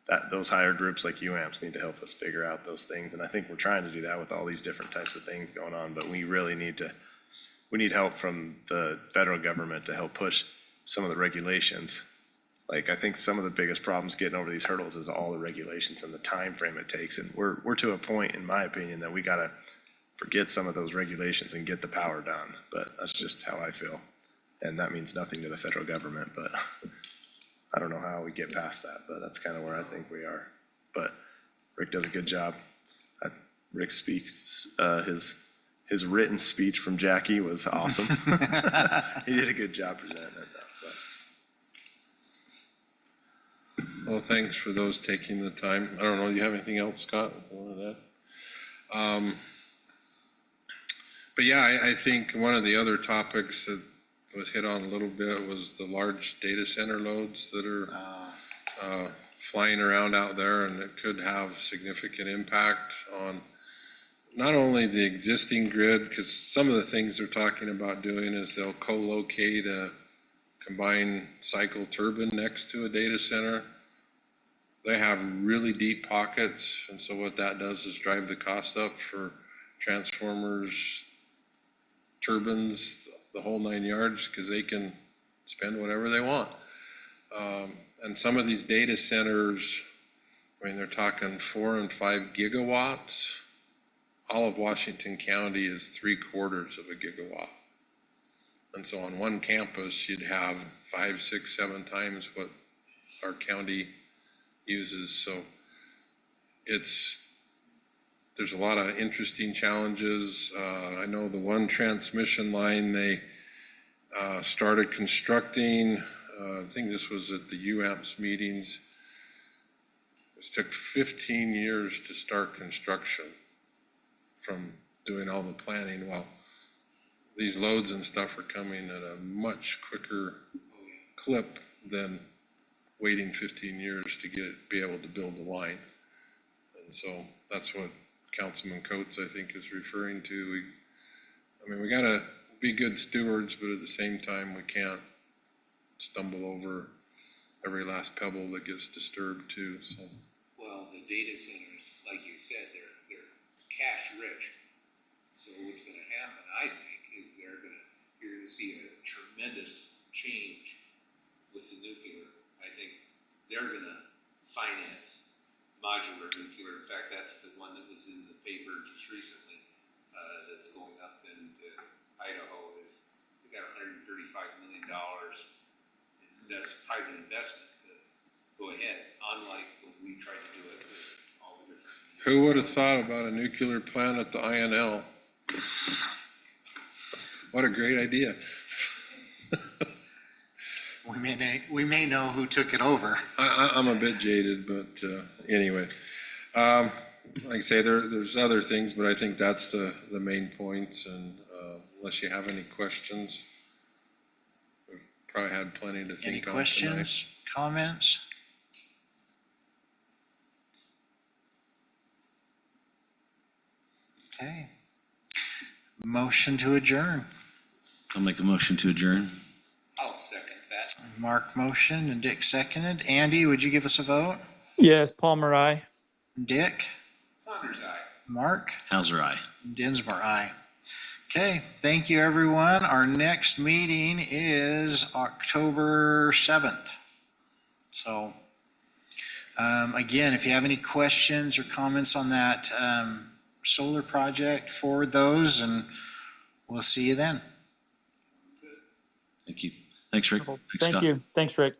that those higher groups like UAMPS need to help us figure out those things. And I think we're trying to do that with all these different types of things going on, but we really need help from the federal government to help push some of the regulations. Like, I think some of the biggest problems getting over these hurdles is all the regulations and the time frame it takes. And we're to a point, in my opinion, that we gotta forget some of those regulations and get the power done. But that's just how I feel. And that means nothing to the federal government, but I don't know how we get past that, but that's kind of where I think we are. But Rick does a good job. Rick speaks, his written speech from Jackie was awesome. He did a good job presenting it though. Well, thanks for those taking the time. I don't know, you have anything else, Scott? But yeah, I think one of the other topics that was hit on a little bit was the large data center loads that are flying around out there, and it could have significant impact on not only the existing grid, because some of the things they're talking about doing is they'll co-locate a combined cycle turbine next to a data center. They have really deep pockets, and so what that does is drive the cost up for transformers, turbines, the whole 9 yards, because they can spend whatever they want. And some of these data centers, I mean, they're talking 4 and 5 gigawatts. All of Washington County is 3/4 of a gigawatt. And so on one campus, you'd have 5, 6, 7 times what our county uses. So there's a lot of interesting challenges. I know the one transmission line they started constructing, I think this was at the UAMPS meetings. It took 15 years to start construction from doing all the planning. Well, these loads and stuff are coming at a much quicker clip than waiting 15 years to be able to build the line. And so that's what Councilman Coates, I think, is referring to. We gotta be good stewards, but at the same time, we can't stumble over every last pebble that gets disturbed too, so. Well, the data centers, like you said, they're cash rich. So what's gonna happen, I think, is you're gonna see a tremendous change with the nuclear. I think they're gonna finance modular nuclear. In fact, that's the one that was in the paper just recently, that's going up into Idaho. Is they got $135 million private investment to go ahead, unlike when we tried to do it with all the different. Who would have thought about a nuclear plant at the INL? What a great idea. We may know who took it over. I'm a bit jaded, but anyway. Like I say, there's other things, but I think that's the main points. And unless you have any questions, we've probably had plenty to think on Any tonight. questions, comments? Okay. Motion to adjourn. I'll make a motion to adjourn. I'll second that. Mark motion and Dick seconded. Andy, would you give us a vote? Yes, Palmer, aye. Dick? Saunders, aye. Mark? Hauser, aye. Dinsmore, aye. Okay, thank you, everyone. Our next meeting is October 7th. So, again, if you have any questions or comments on that solar project, forward those, and we'll see you then. Thank you. Thanks, Rick. Thanks, Thank Scott. you. Thanks, Rick.